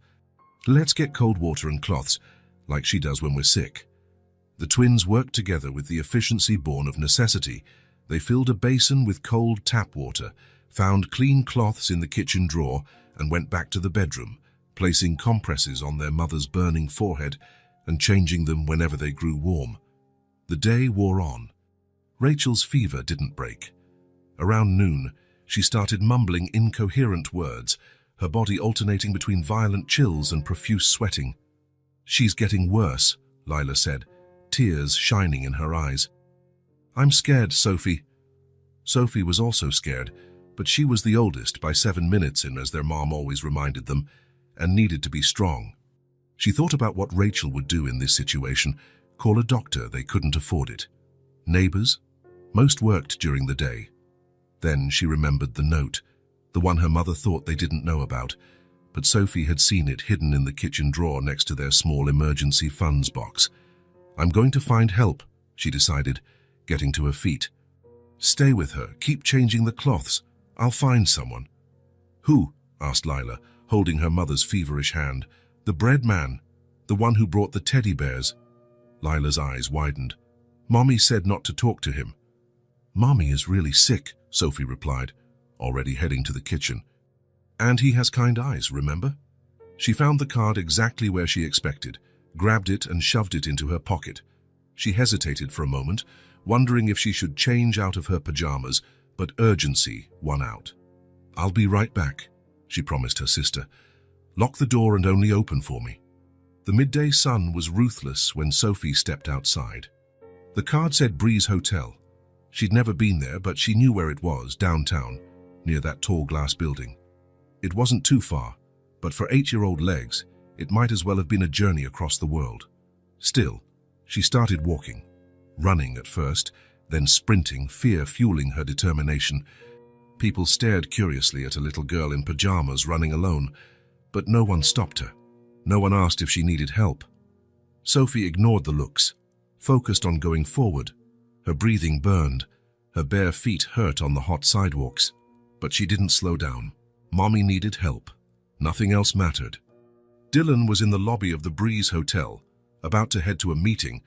[SPEAKER 1] "Let's get cold water and cloths, like she does when we're sick." The twins worked together with the efficiency born of necessity. They filled a basin with cold tap water, found clean cloths in the kitchen drawer, and went back to the bedroom, placing compresses on their mother's burning forehead and changing them whenever they grew warm. The day wore on. Rachel's fever didn't break. Around noon, She started mumbling incoherent words, her body alternating between violent chills and profuse sweating. "She's getting worse," Lila said, tears shining in her eyes. "I'm scared, Sophie." Sophie was also scared, but she was the oldest by 7 minutes in, as their mom always reminded them, and needed to be strong. She thought about what Rachel would do in this situation. Call a doctor, they couldn't afford it. Neighbors? Most worked during the day. Then she remembered the note, the one her mother thought they didn't know about, but Sophie had seen it hidden in the kitchen drawer next to their small emergency funds box. "I'm going to find help," she decided, getting to her feet. "Stay with her, keep changing the cloths. I'll find someone." "Who?" asked Lila, holding her mother's feverish hand. "The bread man, the one who brought the teddy bears." Lila's eyes widened. "Mommy said not to talk to him." "Mommy is really sick," Sophie replied, already heading to the kitchen. "And he has kind eyes, remember?" She found the card exactly where she expected, grabbed it and shoved it into her pocket. She hesitated for a moment, wondering if she should change out of her pajamas, but urgency won out. "I'll be right back," she promised her sister. "Lock the door and only open for me." The midday sun was ruthless when Sophie stepped outside. The card said Breeze Hotel. She'd never been there, but she knew where it was, downtown, near that tall glass building. It wasn't too far, but for 8-year-old legs, it might as well have been a journey across the world. Still, she started walking, running at first, then sprinting, fear fueling her determination. People stared curiously at a little girl in pajamas running alone, but no one stopped her. No one asked if she needed help. Sophie ignored the looks, focused on going forward. Her breathing burned, her bare feet hurt on the hot sidewalks. But she didn't slow down. Mommy needed help. Nothing else mattered. Dylan was in the lobby of the Breeze Hotel, about to head to a meeting,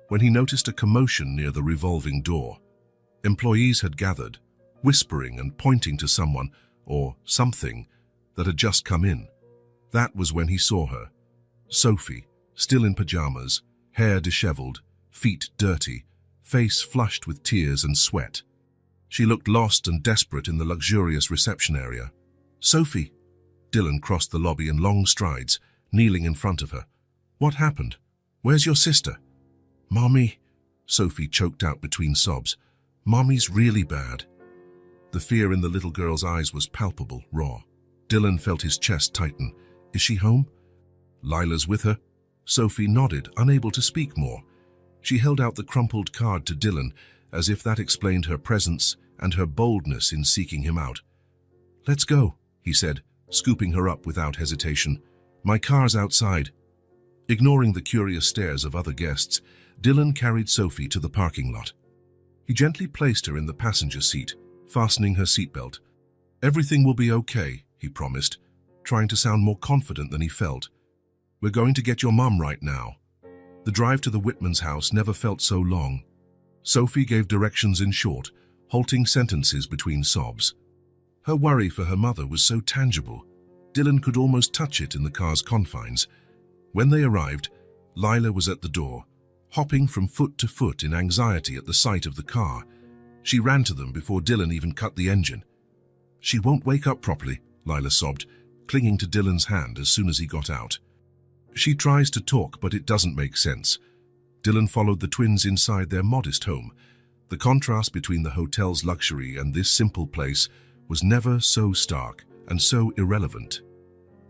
[SPEAKER 1] when he noticed a commotion near the revolving door. Employees had gathered, whispering and pointing to someone, or something, that had just come in. That was when he saw her. Sophie, still in pajamas, hair disheveled, feet dirty, face flushed with tears and sweat. She looked lost and desperate in the luxurious reception area. "Sophie!" Dylan crossed the lobby in long strides, kneeling in front of her. "What happened? Where's your sister?" "Mommy," Sophie choked out between sobs. "Mommy's really bad." The fear in the little girl's eyes was palpable, raw. Dylan felt his chest tighten. "Is she home?" "Lila's with her." Sophie nodded, unable to speak more. She held out the crumpled card to Dylan, as if that explained her presence and her boldness in seeking him out. "Let's go," he said, scooping her up without hesitation. "My car's outside." Ignoring the curious stares of other guests, Dylan carried Sophie to the parking lot. He gently placed her in the passenger seat, fastening her seatbelt. "Everything will be okay," he promised, trying to sound more confident than he felt. "We're going to get your mum right now." The drive to the Whitman's house never felt so long. Sophie gave directions in short, halting sentences between sobs. Her worry for her mother was so tangible. Dylan could almost touch it in the car's confines. When they arrived, Lila was at the door, hopping from foot to foot in anxiety at the sight of the car. She ran to them before Dylan even cut the engine. "She won't wake up properly," Lila sobbed, clinging to Dylan's hand as soon as he got out. "She tries to talk, but it doesn't make sense." Dylan followed the twins inside their modest home. The contrast between the hotel's luxury and this simple place was never so stark and so irrelevant.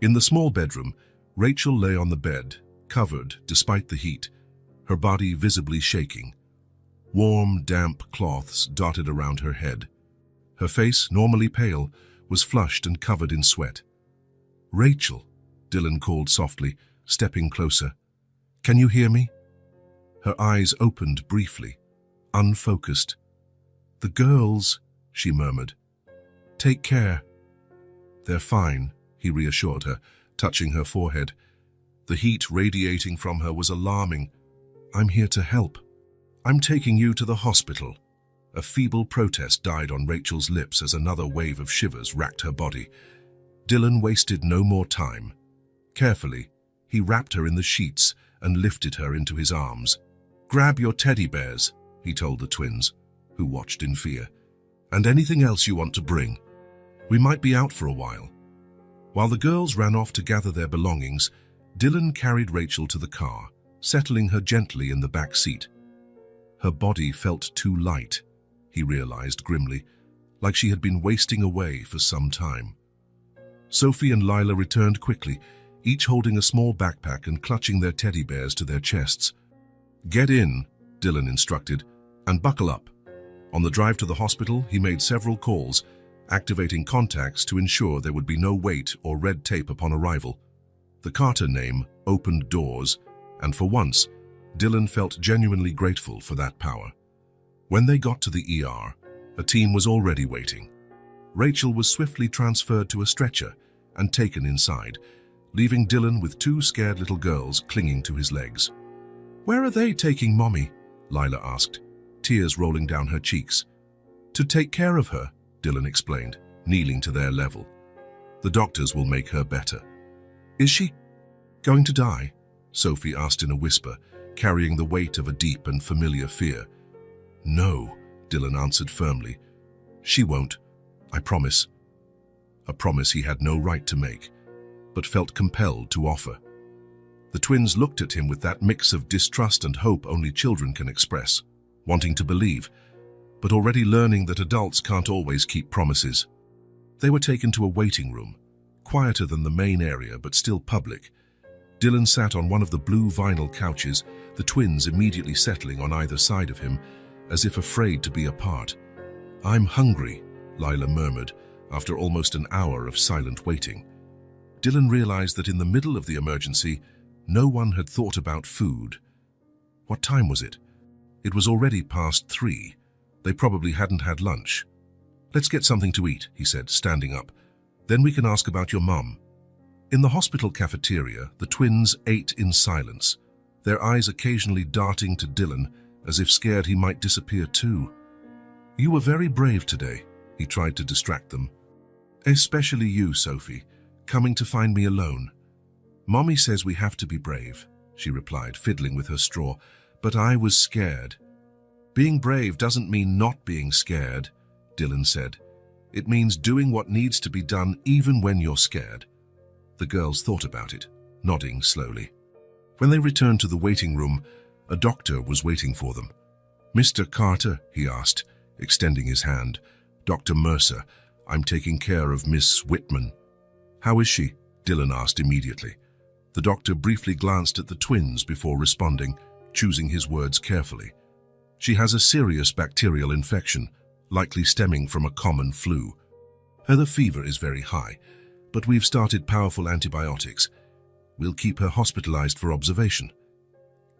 [SPEAKER 1] In the small bedroom, Rachel lay on the bed, covered despite the heat, her body visibly shaking. Warm, damp cloths dotted around her head. Her face, normally pale, was flushed and covered in sweat. "Rachel," Dylan called softly, stepping closer. "Can you hear me?" Her eyes opened briefly, unfocused. "The girls," she murmured. "Take care." "They're fine," he reassured her, touching her forehead. The heat radiating from her was alarming. "I'm here to help. I'm taking you to the hospital." A feeble protest died on Rachel's lips as another wave of shivers racked her body. Dylan wasted no more time. Carefully, he wrapped her in the sheets and lifted her into his arms. "Grab your teddy bears," he told the twins, who watched in fear. "And anything else you want to bring." We might be out for a while." While the girls ran off to gather their belongings, Dylan carried Rachel to the car, settling her gently in the back seat. Her body felt too light, he realized grimly, like she had been wasting away for some time. Sophie and Lila returned quickly, each holding a small backpack and clutching their teddy bears to their chests. "Get in," Dylan instructed, "and buckle up." On the drive to the hospital, he made several calls, activating contacts to ensure there would be no wait or red tape upon arrival. The Carter name opened doors, and for once, Dylan felt genuinely grateful for that power. When they got to the ER, a team was already waiting. Rachel was swiftly transferred to a stretcher and taken inside, leaving Dylan with two scared little girls clinging to his legs. "Where are they taking Mommy?" Lila asked, tears rolling down her cheeks. "To take care of her," Dylan explained, kneeling to their level. "The doctors will make her better." "Is she going to die?" Sophie asked in a whisper, carrying the weight of a deep and familiar fear. "No," Dylan answered firmly. "She won't, I promise." A promise he had no right to make, but felt compelled to offer. The twins looked at him with that mix of distrust and hope only children can express, wanting to believe, but already learning that adults can't always keep promises. They were taken to a waiting room, quieter than the main area but still public. Dylan sat on one of the blue vinyl couches, the twins immediately settling on either side of him, as if afraid to be apart. "I'm hungry," Lila murmured, after almost an hour of silent waiting. Dylan realized that in the middle of the emergency, no one had thought about food. What time was it? It was already past 3. They probably hadn't had lunch. "Let's get something to eat," he said, standing up. "Then we can ask about your mum." In the hospital cafeteria, the twins ate in silence, their eyes occasionally darting to Dylan as if scared he might disappear too. "You were very brave today," he tried to distract them. "Especially you, Sophie, coming to find me alone." "Mommy says we have to be brave," she replied, fiddling with her straw, "but I was scared." "Being brave doesn't mean not being scared," Dylan said. "It means doing what needs to be done even when you're scared." The girls thought about it, nodding slowly. When they returned to the waiting room, a doctor was waiting for them. "Mr. Carter," he asked, extending his hand. "Dr. Mercer, I'm taking care of Miss Whitman." "How is she?" Dylan asked immediately. The doctor briefly glanced at the twins before responding, choosing his words carefully. "She has a serious bacterial infection, likely stemming from a common flu. Her fever is very high, but we've started powerful antibiotics. We'll keep her hospitalized for observation."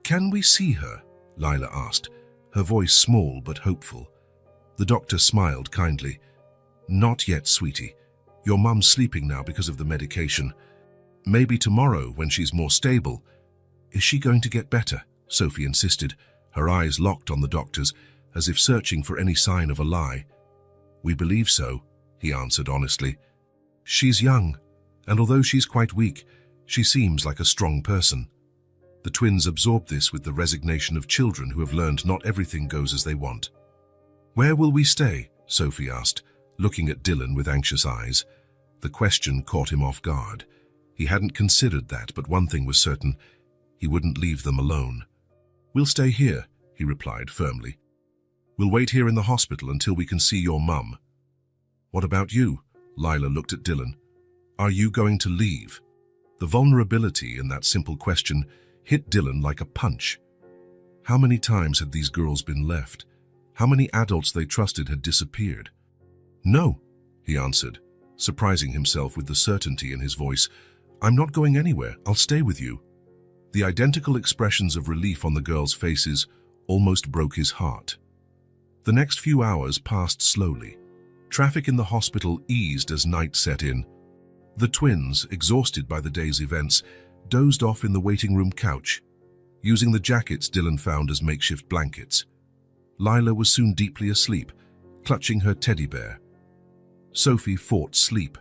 [SPEAKER 1] "Can we see her?" Lila asked, her voice small but hopeful. The doctor smiled kindly. "Not yet, sweetie. Your mum's sleeping now because of the medication. Maybe tomorrow when she's more stable." "Is she going to get better?" Sophie insisted, her eyes locked on the doctor's, as if searching for any sign of a lie. "We believe so," he answered honestly. "She's young, and although she's quite weak, she seems like a strong person." The twins absorbed this with the resignation of children who have learned not everything goes as they want. "Where will we stay?" Sophie asked, looking at Dylan with anxious eyes. The question caught him off guard. He hadn't considered that, but one thing was certain: he wouldn't leave them alone. "We'll stay here," he replied firmly. "We'll wait here in the hospital until we can see your mum." "What about you?" Lila looked at Dylan. "Are you going to leave?" The vulnerability in that simple question hit Dylan like a punch. How many times had these girls been left? How many adults they trusted had disappeared? "No," he answered, surprising himself with the certainty in his voice. "I'm not going anywhere. I'll stay with you." The identical expressions of relief on the girls' faces almost broke his heart. The next few hours passed slowly. Traffic in the hospital eased as night set in. The twins, exhausted by the day's events, dozed off in the waiting room couch, using the jackets Dylan found as makeshift blankets. Lila was soon deeply asleep, clutching her teddy bear. Sophie fought sleep,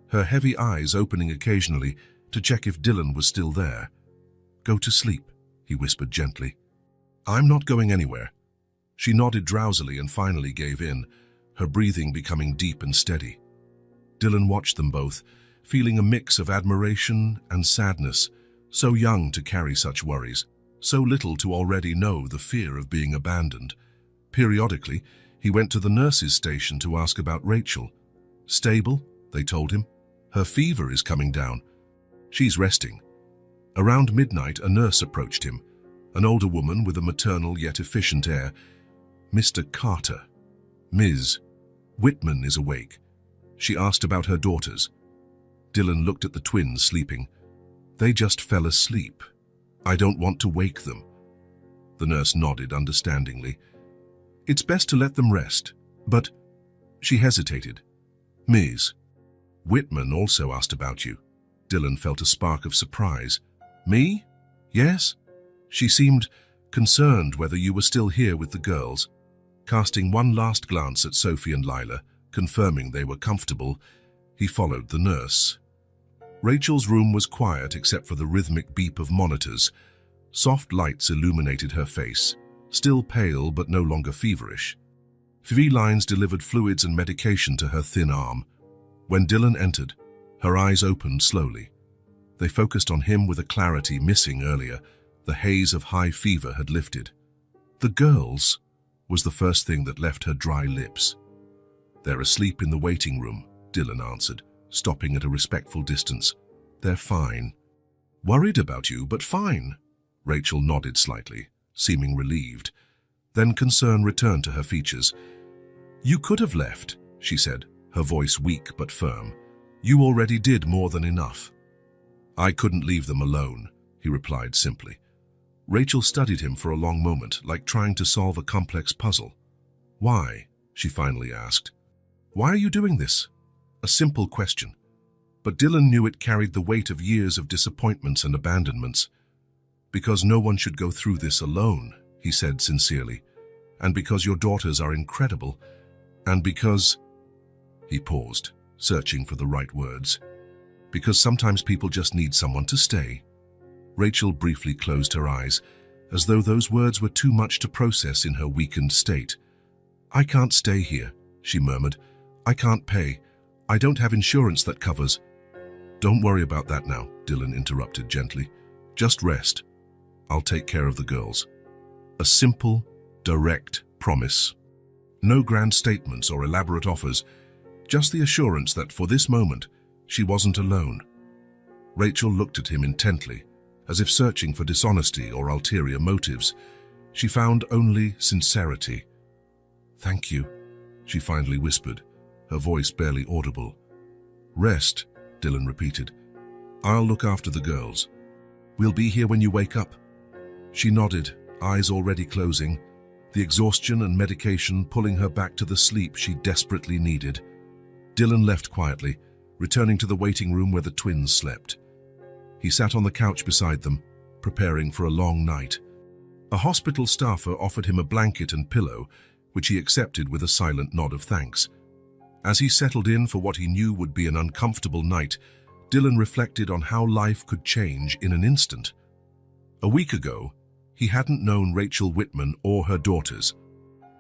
[SPEAKER 1] her heavy eyes opening occasionally to check if Dylan was still there. "Go to sleep," he whispered gently. "I'm not going anywhere." She nodded drowsily and finally gave in, her breathing becoming deep and steady. Dylan watched them both, feeling a mix of admiration and sadness. So young to carry such worries, so little to already know the fear of being abandoned. Periodically, he went to the nurse's station to ask about Rachel. Stable, they told him. Her fever is coming down. She's resting. Around midnight, a nurse approached him, an older woman with a maternal yet efficient air. Mr. Carter. Ms. Whitman is awake. She asked about her daughters. Dylan looked at the twins sleeping. They just fell asleep. I don't want to wake them. The nurse nodded understandingly. It's best to let them rest, but... She hesitated. Ms. Whitman also asked about you. Dylan felt a spark of surprise. Me? Yes? She seemed concerned whether you were still here with the girls. Casting one last glance at Sophie and Lila, confirming they were comfortable, he followed the nurse. Rachel's room was quiet except for the rhythmic beep of monitors. Soft lights illuminated her face, still pale but no longer feverish. IV lines delivered fluids and medication to her thin arm. When Dylan entered, her eyes opened slowly. They focused on him with a clarity missing earlier. The haze of high fever had lifted. The girls was the first thing that left her dry lips. They're asleep in the waiting room, Dylan answered, stopping at a respectful distance. They're fine. Worried about you, but fine. Rachel nodded slightly, seeming relieved. Then concern returned to her features. You could have left, she said, her voice weak but firm. You already did more than enough. I couldn't leave them alone, he replied simply. Rachel studied him for a long moment, like trying to solve a complex puzzle. Why? She finally asked. Why are you doing this? A simple question. But Dylan knew it carried the weight of years of disappointments and abandonments. Because no one should go through this alone, he said sincerely. And because your daughters are incredible. And because... He paused, searching for the right words. Because sometimes people just need someone to stay. Rachel briefly closed her eyes, as though those words were too much to process in her weakened state. I can't stay here, she murmured. I can't pay. I don't have insurance that covers. Don't worry about that now, Dylan interrupted gently. Just rest. I'll take care of the girls. A simple, direct promise. No grand statements or elaborate offers, just the assurance that for this moment, she wasn't alone. Rachel looked at him intently, as if searching for dishonesty or ulterior motives. She found only sincerity. Thank you, she finally whispered, her voice barely audible. Rest, Dylan repeated. I'll look after the girls. We'll be here when you wake up. She nodded, eyes already closing, the exhaustion and medication pulling her back to the sleep she desperately needed. Dylan left quietly, returning to the waiting room where the twins slept. He sat on the couch beside them, preparing for a long night. A hospital staffer offered him a blanket and pillow, which he accepted with a silent nod of thanks. As he settled in for what he knew would be an uncomfortable night, Dylan reflected on how life could change in an instant. A week ago, he hadn't known Rachel Whitman or her daughters.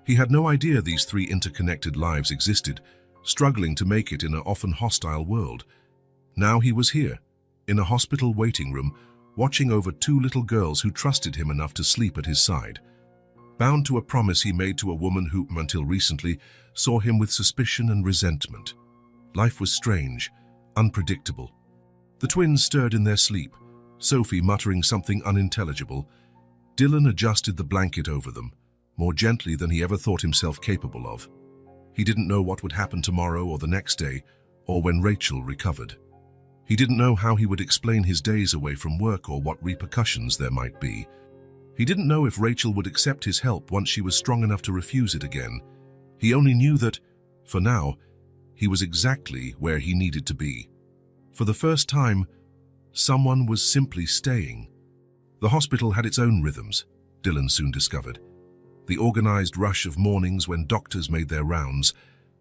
[SPEAKER 1] He had no idea these three interconnected lives existed, struggling to make it in an often hostile world. Now he was here, in a hospital waiting room, watching over two little girls who trusted him enough to sleep at his side. Bound to a promise he made to a woman who, until recently, saw him with suspicion and resentment. Life was strange, unpredictable. The twins stirred in their sleep, Sophie muttering something unintelligible. Dylan adjusted the blanket over them, more gently than he ever thought himself capable of. He didn't know what would happen tomorrow or the next day, or when Rachel recovered. He didn't know how he would explain his days away from work or what repercussions there might be. He didn't know if Rachel would accept his help once she was strong enough to refuse it again. He only knew that, for now, he was exactly where he needed to be. For the first time, someone was simply staying. The hospital had its own rhythms, Dylan soon discovered. The organized rush of mornings when doctors made their rounds,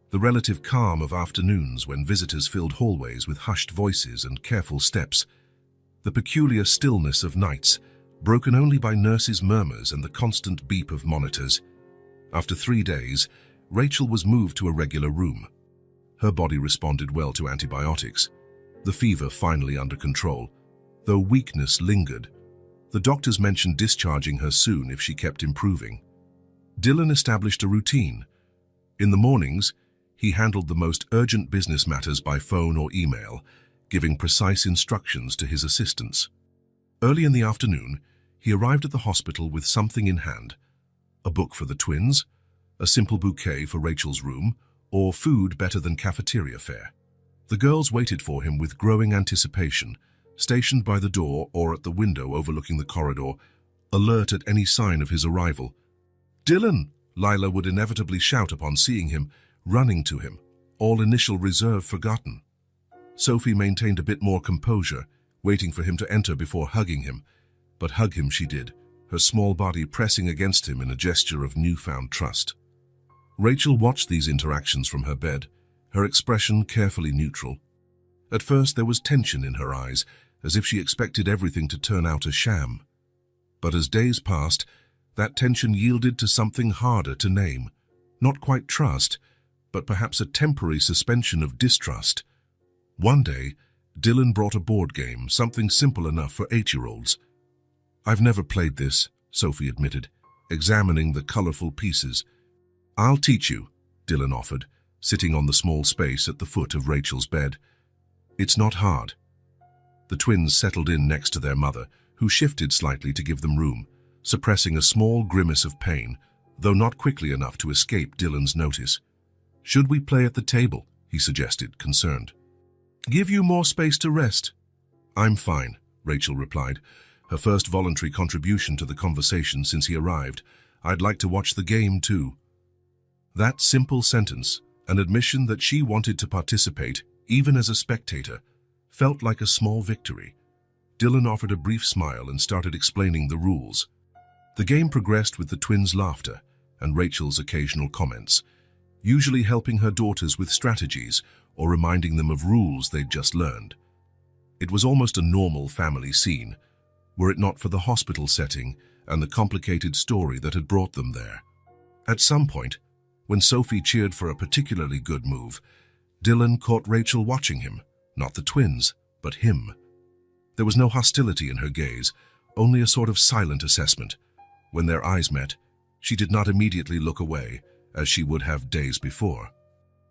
[SPEAKER 1] the relative calm of afternoons when visitors filled hallways with hushed voices and careful steps, the peculiar stillness of nights, broken only by nurses' murmurs and the constant beep of monitors. After 3 days, Rachel was moved to a regular room. Her body responded well to antibiotics. The fever finally under control, though weakness lingered. The doctors mentioned discharging her soon if she kept improving. Dylan established a routine. In the mornings, he handled the most urgent business matters by phone or email, giving precise instructions to his assistants. Early in the afternoon, he arrived at the hospital with something in hand: a book for the twins, a simple bouquet for Rachel's room, or food better than cafeteria fare. The girls waited for him with growing anticipation, stationed by the door or at the window overlooking the corridor, alert at any sign of his arrival. "Dylan!" Lila would inevitably shout upon seeing him, running to him, all initial reserve forgotten. Sophie maintained a bit more composure, waiting for him to enter before hugging him, but hug him she did, her small body pressing against him in a gesture of newfound trust. Rachel watched these interactions from her bed, her expression carefully neutral. At first there was tension in her eyes, as if she expected everything to turn out a sham. But as days passed, that tension yielded to something harder to name. Not quite trust, but perhaps a temporary suspension of distrust. One day, Dylan brought a board game, something simple enough for 8-year-olds. "I've never played this," Sophie admitted, examining the colorful pieces. "I'll teach you," Dylan offered, sitting on the small space at the foot of Rachel's bed. "It's not hard." The twins settled in next to their mother, who shifted slightly to give them room, suppressing a small grimace of pain, though not quickly enough to escape Dylan's notice. "Should we play at the table?" he suggested, concerned. "Give you more space to rest." "I'm fine," Rachel replied, her first voluntary contribution to the conversation since he arrived. "I'd like to watch the game too." That simple sentence, an admission that she wanted to participate, even as a spectator, felt like a small victory. Dylan offered a brief smile and started explaining the rules. The game progressed with the twins' laughter and Rachel's occasional comments, usually helping her daughters with strategies or reminding them of rules they'd just learned. It was almost a normal family scene, were it not for the hospital setting and the complicated story that had brought them there. At some point, when Sophie cheered for a particularly good move, Dylan caught Rachel watching him, not the twins, but him. There was no hostility in her gaze, only a sort of silent assessment. When their eyes met, she did not immediately look away, as she would have days before.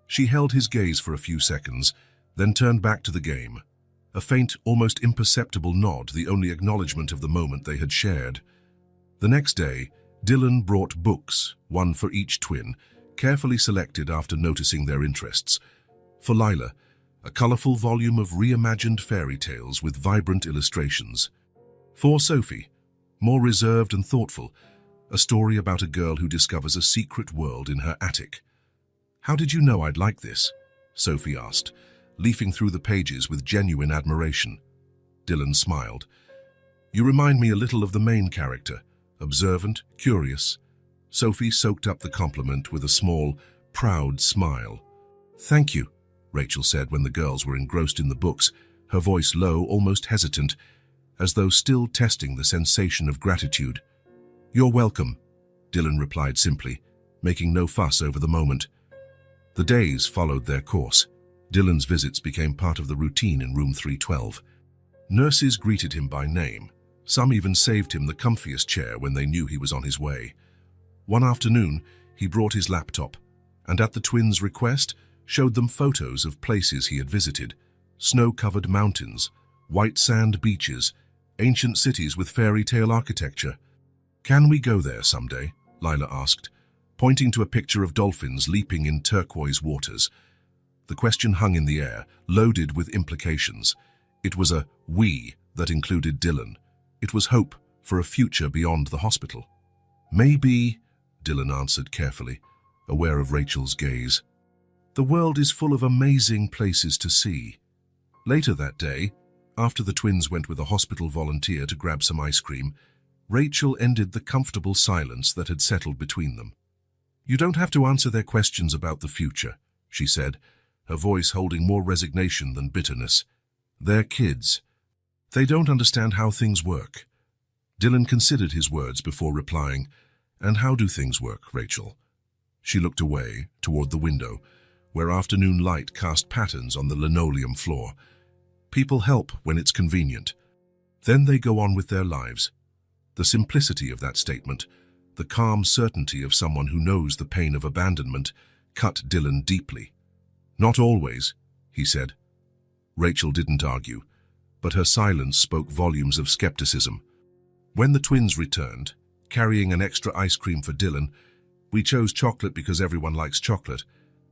[SPEAKER 1] She held his gaze for a few seconds, then turned back to the game. A faint, almost imperceptible nod, the only acknowledgement of the moment they had shared. The next day, Dylan brought books, one for each twin, carefully selected after noticing their interests. For Lila, a colorful volume of reimagined fairy tales with vibrant illustrations. For Sophie, more reserved and thoughtful, a story about a girl who discovers a secret world in her attic. "How did you know I'd like this?" Sophie asked, leafing through the pages with genuine admiration. Dylan smiled. "You remind me a little of the main character, observant, curious." Sophie soaked up the compliment with a small, proud smile. "Thank you," Rachel said when the girls were engrossed in the books, her voice low, almost hesitant, as though still testing the sensation of gratitude. "You're welcome," Dylan replied simply, making no fuss over the moment. The days followed their course. Dylan's visits became part of the routine in room 312. Nurses greeted him by name. Some even saved him the comfiest chair when they knew he was on his way. One afternoon, he brought his laptop, and at the twins' request, showed them photos of places he had visited: snow-covered mountains, white sand beaches, ancient cities with fairy tale architecture. "Can we go there someday?" Lila asked, pointing to a picture of dolphins leaping in turquoise waters. The question hung in the air, loaded with implications. It was a "we" that included Dylan. It was hope for a future beyond the hospital. "Maybe," Dylan answered carefully, aware of Rachel's gaze. "The world is full of amazing places to see." Later that day, after the twins went with a hospital volunteer to grab some ice cream, Rachel ended the comfortable silence that had settled between them. "You don't have to answer their questions about the future," she said, her voice holding more resignation than bitterness. "They're kids. They don't understand how things work." Dylan considered his words before replying, "And how do things work, Rachel?" She looked away, toward the window, where afternoon light cast patterns on the linoleum floor. People help when it's convenient. Then they go on with their lives. The simplicity of that statement, the calm certainty of someone who knows the pain of abandonment, cut Dylan deeply. "Not always," he said. Rachel didn't argue, but her silence spoke volumes of skepticism. When the twins returned, carrying an extra ice cream for Dylan, "We chose chocolate because everyone likes chocolate,"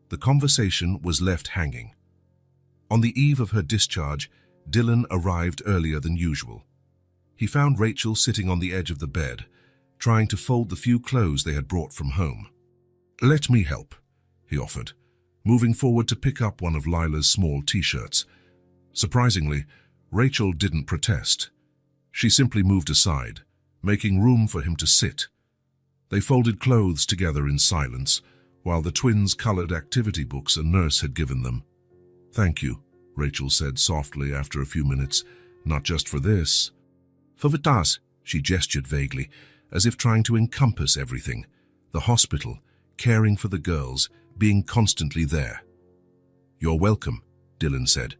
[SPEAKER 1] the conversation was left hanging. On the eve of her discharge, Dylan arrived earlier than usual. He found Rachel sitting on the edge of the bed, trying to fold the few clothes they had brought from home. "Let me help," he offered, moving forward to pick up one of Lila's small t-shirts. Surprisingly, Rachel didn't protest. She simply moved aside, making room for him to sit. They folded clothes together in silence, while the twins colored activity books a nurse had given them. "Thank you," Rachel said softly after a few minutes. "Not just for this." "For Vitas," she gestured vaguely, as if trying to encompass everything. The hospital, caring for the girls, being constantly there. "You're welcome," Dylan said,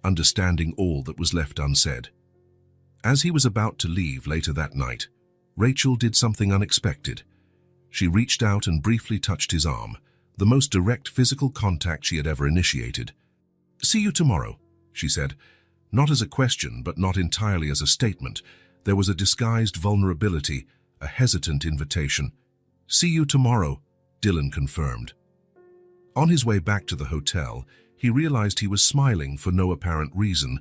[SPEAKER 1] understanding all that was left unsaid. As he was about to leave later that night, Rachel did something unexpected. She reached out and briefly touched his arm, the most direct physical contact she had ever initiated. "See you tomorrow," she said, not as a question, but not entirely as a statement. There was a disguised vulnerability, a hesitant invitation. "See you tomorrow," Dylan confirmed. On his way back to the hotel, he realized he was smiling for no apparent reason.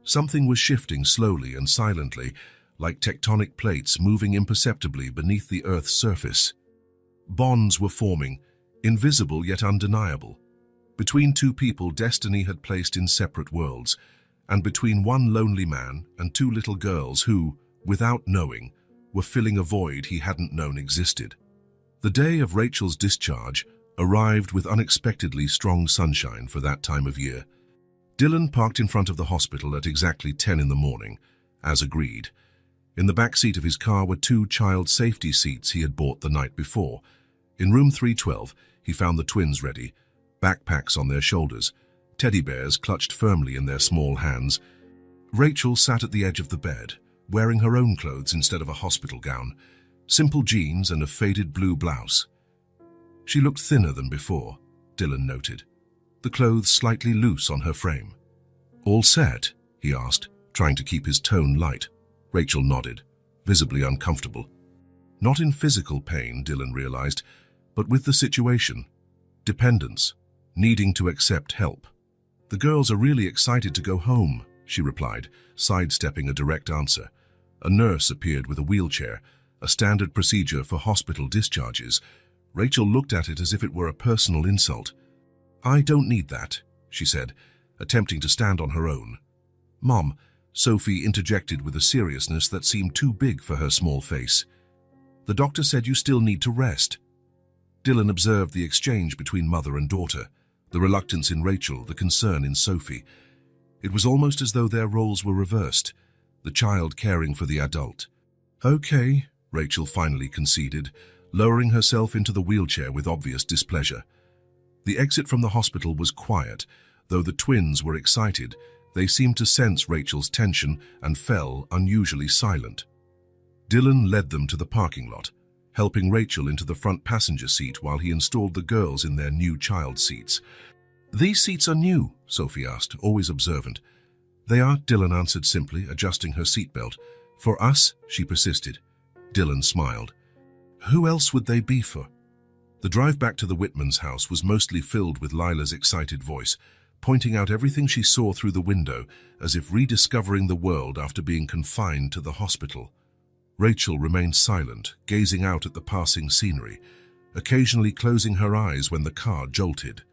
[SPEAKER 1] Something was shifting slowly and silently, like tectonic plates moving imperceptibly beneath the Earth's surface. Bonds were forming, invisible yet undeniable. Between two people destiny had placed in separate worlds, and between one lonely man and two little girls who, without knowing, were filling a void he hadn't known existed. The day of Rachel's discharge arrived with unexpectedly strong sunshine for that time of year. Dylan parked in front of the hospital at exactly 10 in the morning, as agreed. In the back seat of his car were two child safety seats he had bought the night before. In room 312, he found the twins ready, backpacks on their shoulders, teddy bears clutched firmly in their small hands. Rachel sat at the edge of the bed, wearing her own clothes instead of a hospital gown, simple jeans and a faded blue blouse. She looked thinner than before, Dylan noted, the clothes slightly loose on her frame. "All set?" he asked, trying to keep his tone light. Rachel nodded, visibly uncomfortable. Not in physical pain, Dylan realized, but with the situation. Dependence, needing to accept help. "The girls are really excited to go home," she replied, sidestepping a direct answer. A nurse appeared with a wheelchair, a standard procedure for hospital discharges. Rachel looked at it as if it were a personal insult. "I don't need that," she said, attempting to stand on her own. "Mom," Sophie interjected with a seriousness that seemed too big for her small face. "The doctor said you still need to rest." Dylan observed the exchange between mother and daughter, the reluctance in Rachel, the concern in Sophie. It was almost as though their roles were reversed, the child caring for the adult. "Okay," Rachel finally conceded, lowering herself into the wheelchair with obvious displeasure. The exit from the hospital was quiet. Though the twins were excited, they seemed to sense Rachel's tension and fell unusually silent. Dylan led them to the parking lot, helping Rachel into the front passenger seat while he installed the girls in their new child seats. "These seats are new?" Sophie asked, always observant. "They are," Dylan answered simply, adjusting her seatbelt. "For us?" she persisted. Dylan smiled. "Who else would they be for?" The drive back to the Whitman's house was mostly filled with Lila's excited voice, pointing out everything she saw through the window, as if rediscovering the world after being confined to the hospital. Rachel remained silent, gazing out at the passing scenery, occasionally closing her eyes when the car jolted.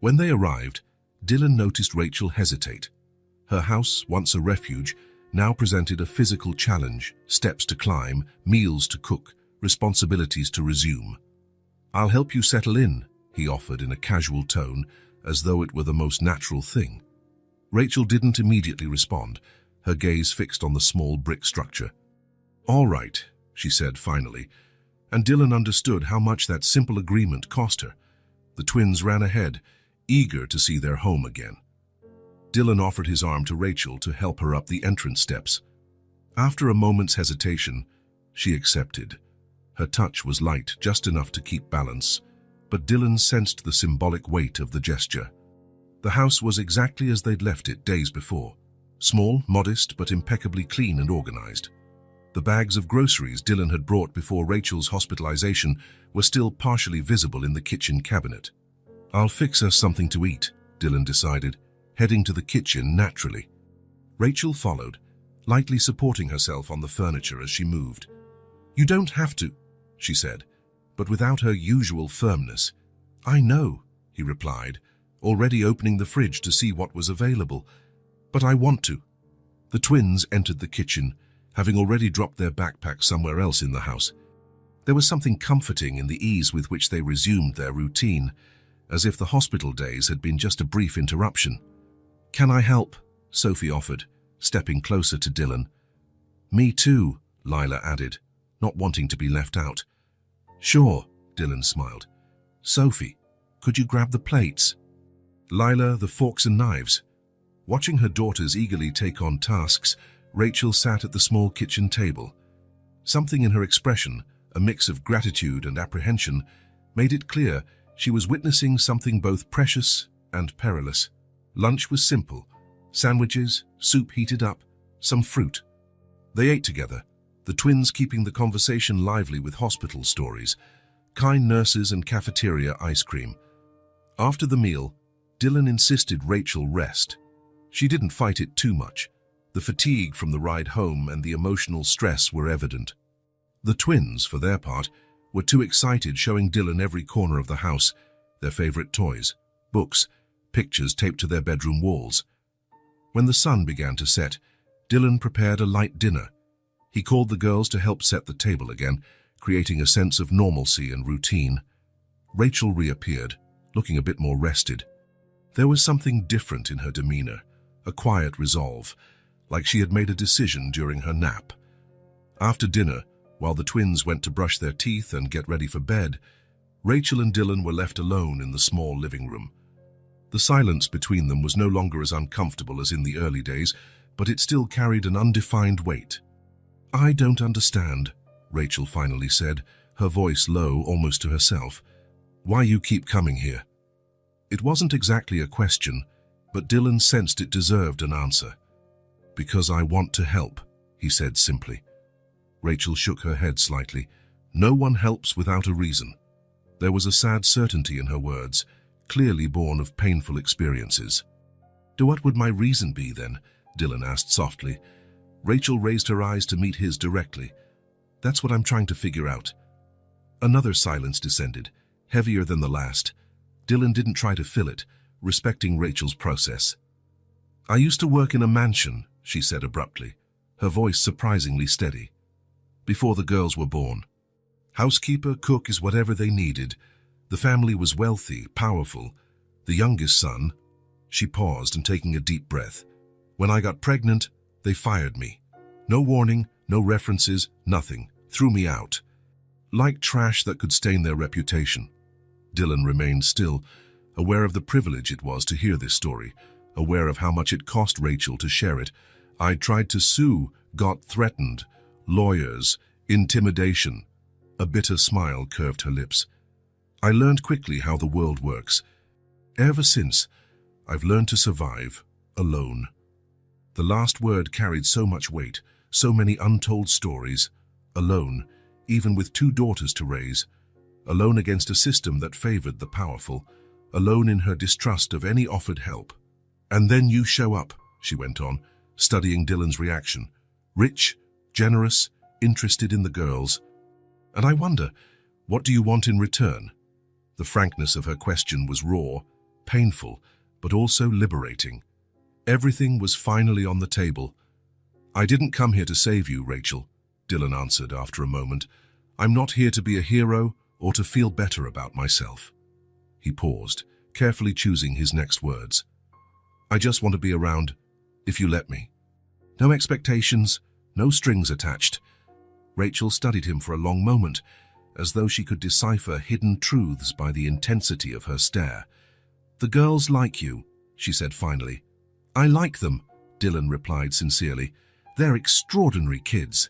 [SPEAKER 1] When they arrived, Dylan noticed Rachel hesitate. Her house, once a refuge, now presented a physical challenge, steps to climb, meals to cook, responsibilities to resume. "I'll help you settle in," he offered in a casual tone, as though it were the most natural thing. Rachel didn't immediately respond, her gaze fixed on the small brick structure. "All right," she said finally, and Dylan understood how much that simple agreement cost her. The twins ran ahead, eager to see their home again. Dylan offered his arm to Rachel to help her up the entrance steps. After a moment's hesitation, she accepted. Her touch was light, just enough to keep balance, but Dylan sensed the symbolic weight of the gesture. The house was exactly as they'd left it days before. Small, modest, but impeccably clean and organized. The bags of groceries Dylan had brought before Rachel's hospitalization were still partially visible in the kitchen cabinet. "I'll fix her something to eat," Dylan decided, heading to the kitchen naturally. Rachel followed, lightly supporting herself on the furniture as she moved. "You don't have to," she said, but without her usual firmness. "I know," he replied, already opening the fridge to see what was available. "But I want to." The twins entered the kitchen, having already dropped their backpack somewhere else in the house. There was something comforting in the ease with which they resumed their routine, as if the hospital days had been just a brief interruption. "Can I help?" Sophie offered, stepping closer to Dylan. "Me too," Lila added, not wanting to be left out. "Sure," Dylan smiled. "Sophie, could you grab the plates?" Lila, the forks and knives. Watching her daughters eagerly take on tasks, Rachel sat at the small kitchen table. Something in her expression, a mix of gratitude and apprehension, made it clear she was witnessing something both precious and perilous. Lunch was simple: sandwiches, soup heated up, some fruit. They ate together, the twins keeping the conversation lively with hospital stories, kind nurses and cafeteria ice cream. After the meal, Dylan insisted Rachel rest. She didn't fight it too much. The fatigue from the ride home and the emotional stress were evident. The twins, for their part, were too excited, showing Dylan every corner of the house, their favorite toys, books, pictures taped to their bedroom walls. When the sun began to set, Dylan prepared a light dinner. He called the girls to help set the table again, creating a sense of normalcy and routine. Rachel reappeared, looking a bit more rested. There was something different in her demeanor, a quiet resolve, like she had made a decision during her nap. After dinner, while the twins went to brush their teeth and get ready for bed, Rachel and Dylan were left alone in the small living room. The silence between them was no longer as uncomfortable as in the early days, but it still carried an undefined weight. "I don't understand," Rachel finally said, her voice low, almost to herself. "Why you keep coming here?" It wasn't exactly a question, but Dylan sensed it deserved an answer. "Because I want to help," he said simply. Rachel shook her head slightly. No one helps without a reason. There was a sad certainty in her words, clearly born of painful experiences. "What would my reason be then?" Dylan asked softly. Rachel raised her eyes to meet his directly. "That's what I'm trying to figure out." Another silence descended, heavier than the last. Dylan didn't try to fill it, respecting Rachel's process. "I used to work in a mansion," she said abruptly, her voice surprisingly steady. "Before the girls were born. Housekeeper, cook is whatever they needed. The family was wealthy, powerful. The youngest son..." She paused and taking a deep breath. "When I got pregnant, they fired me. No warning, no references, nothing. Threw me out. Like trash that could stain their reputation." Dylan remained still, aware of the privilege it was to hear this story, aware of how much it cost Rachel to share it. "I tried to sue, got threatened. Lawyers, intimidation." A bitter smile curved her lips. "I learned quickly how the world works. Ever since, I've learned to survive, alone." The last word carried so much weight, so many untold stories. Alone, even with 2 daughters to raise. Alone against a system that favored the powerful. Alone in her distrust of any offered help. "And then you show up," she went on, studying Dylan's reaction. "Rich, generous, interested in the girls. And I wonder, what do you want in return?" The frankness of her question was raw, painful, but also liberating. Everything was finally on the table. "I didn't come here to save you, Rachel," Dylan answered after a moment. "I'm not here to be a hero or to feel better about myself." He paused, carefully choosing his next words. "I just want to be around, if you let me. No expectations, no strings attached." Rachel studied him for a long moment, as though she could decipher hidden truths by the intensity of her stare. "The girls like you," she said finally. "I like them," Dylan replied sincerely. "They're extraordinary kids."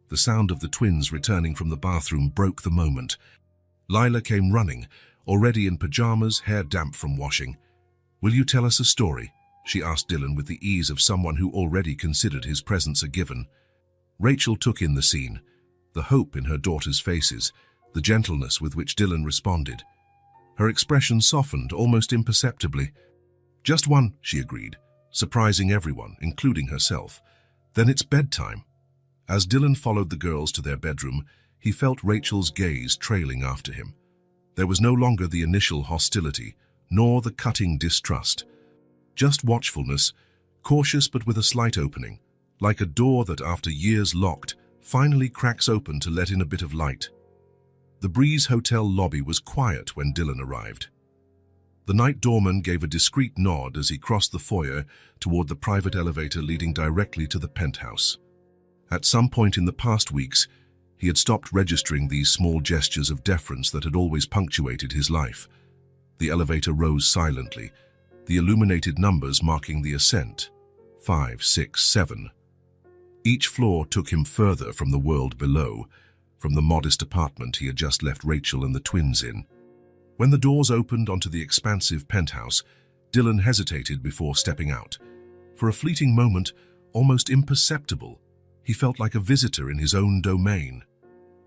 [SPEAKER 1] The sound of the twins returning from the bathroom broke the moment. Lila came running, already in pajamas, hair damp from washing. "Will you tell us a story?" she asked Dylan with the ease of someone who already considered his presence a given. Rachel took in the scene, the hope in her daughter's faces, the gentleness with which Dylan responded. Her expression softened almost imperceptibly. "Just one," she agreed, surprising everyone, including herself. "Then it's bedtime." As Dylan followed the girls to their bedroom, he felt Rachel's gaze trailing after him. There was no longer the initial hostility, nor the cutting distrust. Just watchfulness, cautious but with a slight opening, like a door that after years locked, finally cracks open to let in a bit of light. The Breeze Hotel lobby was quiet when Dylan arrived. The night doorman gave a discreet nod as he crossed the foyer toward the private elevator leading directly to the penthouse. At some point in the past weeks, he had stopped registering these small gestures of deference that had always punctuated his life. The elevator rose silently, the illuminated numbers marking the ascent. 5, 6, 7. Each floor took him further from the world below, from the modest apartment he had just left Rachel and the twins in. When the doors opened onto the expansive penthouse, Dylan hesitated before stepping out. For a fleeting moment, almost imperceptible, he felt like a visitor in his own domain.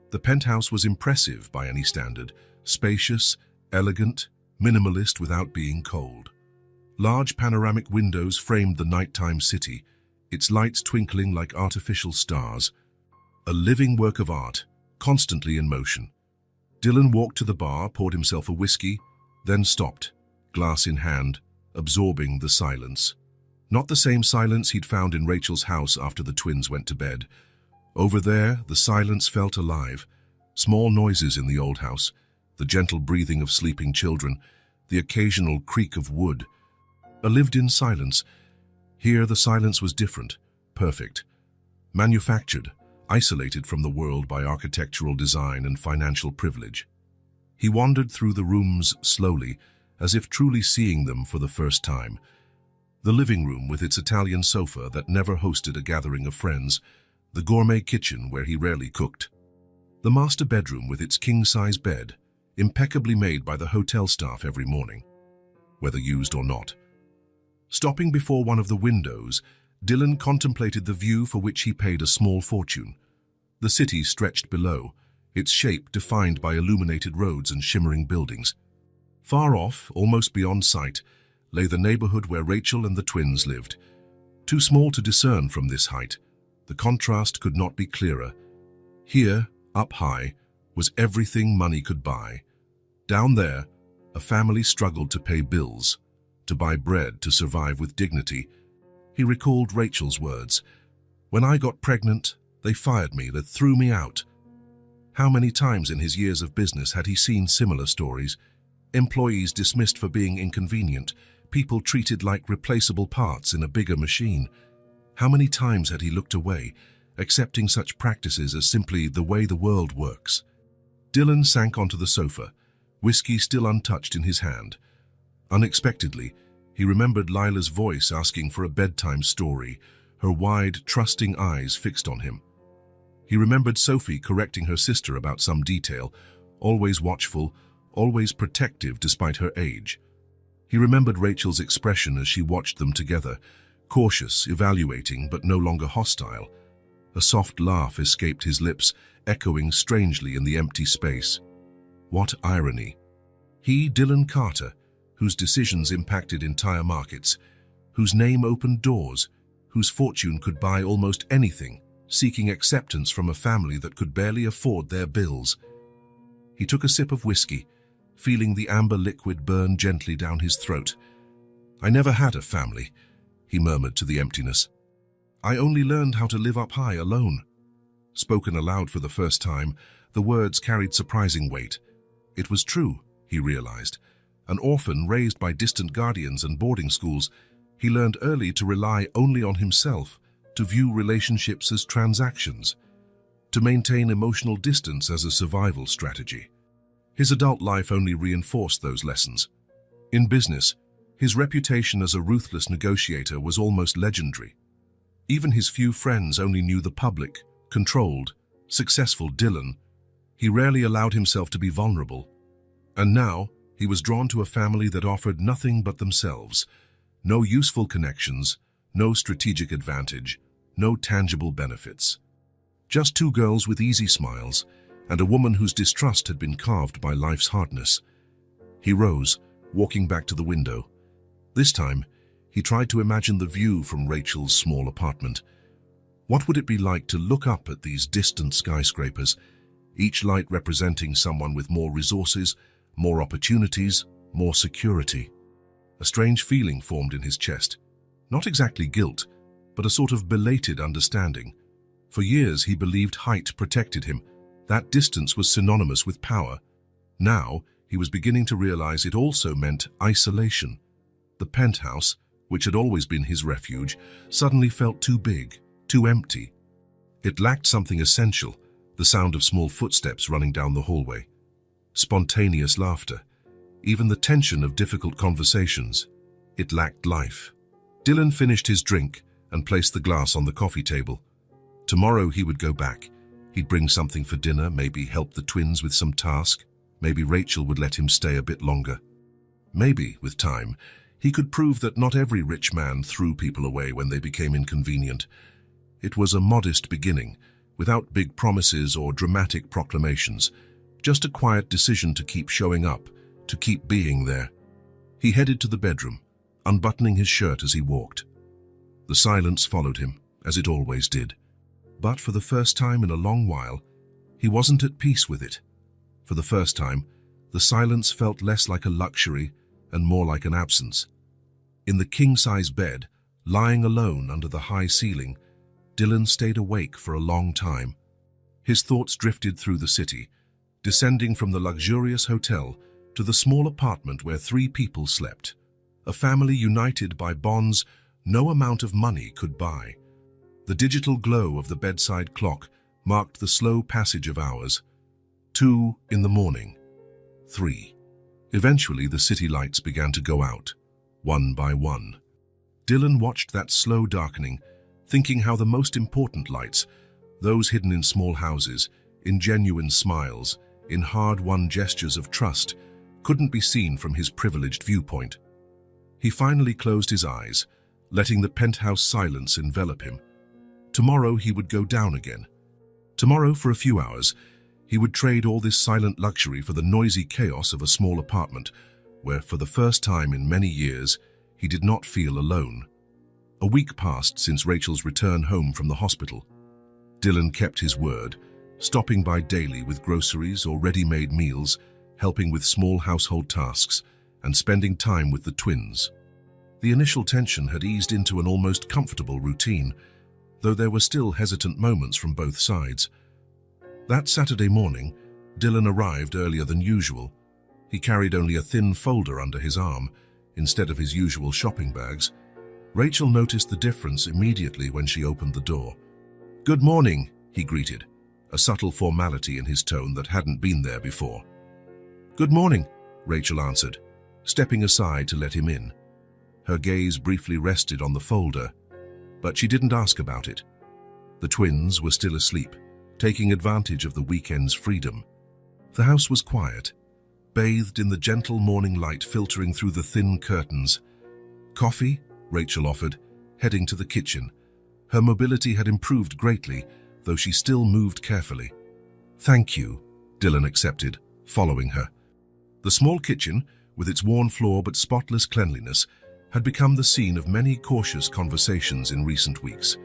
[SPEAKER 1] The penthouse was impressive by any standard, spacious, elegant, minimalist without being cold. Large panoramic windows framed the nighttime city, its lights twinkling like artificial stars. A living work of art, constantly in motion. Dylan walked to the bar, poured himself a whiskey, then stopped, glass in hand, absorbing the silence. Not the same silence he'd found in Rachel's house after the twins went to bed. Over there, the silence felt alive. Small noises in the old house, the gentle breathing of sleeping children, the occasional creak of wood. A lived-in silence. Here the silence was different, perfect. Manufactured, isolated from the world by architectural design and financial privilege. He wandered through the rooms slowly, as if truly seeing them for the first time. The living room with its Italian sofa that never hosted a gathering of friends, the gourmet kitchen where he rarely cooked. The master bedroom with its king-size bed, impeccably made by the hotel staff every morning, whether used or not. Stopping before one of the windows, Dylan contemplated the view for which he paid a small fortune. The city stretched below, its shape defined by illuminated roads and shimmering buildings. Far off, almost beyond sight, lay the neighborhood where Rachel and the twins lived. Too small to discern from this height, the contrast could not be clearer. Here, up high, was everything money could buy. Down there, a family struggled to pay bills, to buy bread to survive with dignity. He recalled Rachel's words. "When I got pregnant, they fired me, they threw me out." How many times in his years of business had he seen similar stories? Employees dismissed for being inconvenient, people treated like replaceable parts in a bigger machine. How many times had he looked away, accepting such practices as simply the way the world works? Dylan sank onto the sofa, whiskey still untouched in his hand. Unexpectedly, he remembered Lila's voice asking for a bedtime story, her wide, trusting eyes fixed on him. He remembered Sophie correcting her sister about some detail, always watchful, always protective despite her age. He remembered Rachel's expression as she watched them together, cautious, evaluating, but no longer hostile. A soft laugh escaped his lips, echoing strangely in the empty space. What irony! He, Dylan Carter, whose decisions impacted entire markets, whose name opened doors, whose fortune could buy almost anything, seeking acceptance from a family that could barely afford their bills. He took a sip of whiskey, feeling the amber liquid burn gently down his throat. "I never had a family," he murmured to the emptiness. "I only learned how to live up high alone." Spoken aloud for the first time, the words carried surprising weight. It was true, he realized. An orphan raised by distant guardians and boarding schools, he learned early to rely only on himself, to view relationships as transactions, to maintain emotional distance as a survival strategy. His adult life only reinforced those lessons. In business, his reputation as a ruthless negotiator was almost legendary. Even his few friends only knew the public, controlled, successful Dylan. He rarely allowed himself to be vulnerable. And now, he was drawn to a family that offered nothing but themselves. No useful connections, no strategic advantage, no tangible benefits. Just two girls with easy smiles, and a woman whose distrust had been carved by life's hardness. He rose, walking back to the window. This time, he tried to imagine the view from Rachel's small apartment. What would it be like to look up at these distant skyscrapers, each light representing someone with more resources, more opportunities, more security? A strange feeling formed in his chest. Not exactly guilt, but a sort of belated understanding. For years he believed height protected him. That distance was synonymous with power. Now, he was beginning to realize it also meant isolation. The penthouse, which had always been his refuge, suddenly felt too big, too empty. It lacked something essential, the sound of small footsteps running down the hallway. Spontaneous laughter, even the tension of difficult conversations. It lacked life. Dylan finished his drink and placed the glass on the coffee table. Tomorrow he would go back. He'd bring something for dinner, maybe help the twins with some task. Maybe Rachel would let him stay a bit longer. Maybe, with time, he could prove that not every rich man threw people away when they became inconvenient. It was a modest beginning, without big promises or dramatic proclamations, just a quiet decision to keep showing up, to keep being there. He headed to the bedroom, unbuttoning his shirt as he walked. The silence followed him, as it always did. But for the first time in a long while, he wasn't at peace with it. For the first time, the silence felt less like a luxury and more like an absence. In the king-size bed, lying alone under the high ceiling, Dylan stayed awake for a long time. His thoughts drifted through the city, descending from the luxurious hotel to the small apartment where 3 people slept, a family united by bonds no amount of money could buy. The digital glow of the bedside clock marked the slow passage of hours. 2 in the morning. 3. Eventually, the city lights began to go out, one by one. Dylan watched that slow darkening, thinking how the most important lights, those hidden in small houses, in genuine smiles, in hard-won gestures of trust, couldn't be seen from his privileged viewpoint. He finally closed his eyes, letting the penthouse silence envelop him. Tomorrow he would go down again. Tomorrow, for a few hours, he would trade all this silent luxury for the noisy chaos of a small apartment, where, for the first time in many years, he did not feel alone. A week passed since Rachel's return home from the hospital. Dylan kept his word, stopping by daily with groceries or ready-made meals, helping with small household tasks, and spending time with the twins. The initial tension had eased into an almost comfortable routine, though there were still hesitant moments from both sides. That Saturday morning, Dylan arrived earlier than usual. He carried only a thin folder under his arm, instead of his usual shopping bags. Rachel noticed the difference immediately when she opened the door. "Good morning," he greeted, a subtle formality in his tone that hadn't been there before. "Good morning," Rachel answered, stepping aside to let him in. Her gaze briefly rested on the folder, but she didn't ask about it. The twins were still asleep, taking advantage of the weekend's freedom. The house was quiet, bathed in the gentle morning light filtering through the thin curtains. "Coffee?" Rachel offered, heading to the kitchen. Her mobility had improved greatly, though she still moved carefully. "Thank you," Dylan accepted, following her. The small kitchen, with its worn floor but spotless cleanliness, had become the scene of many cautious conversations in recent weeks.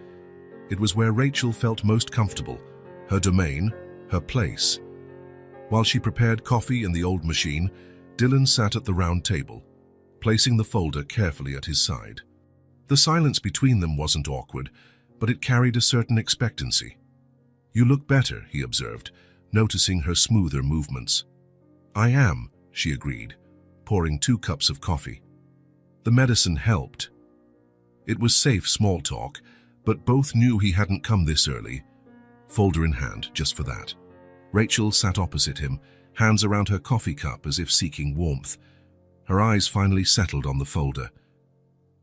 [SPEAKER 1] It was where Rachel felt most comfortable, her domain, her place. While she prepared coffee in the old machine, Dylan sat at the round table, placing the folder carefully at his side. The silence between them wasn't awkward, but it carried a certain expectancy. "You look better," he observed, noticing her smoother movements. "I am," she agreed, pouring 2 cups of coffee. The medicine helped. It was safe small talk, but both knew he hadn't come this early, folder in hand, just for that. Rachel sat opposite him, hands around her coffee cup as if seeking warmth. Her eyes finally settled on the folder.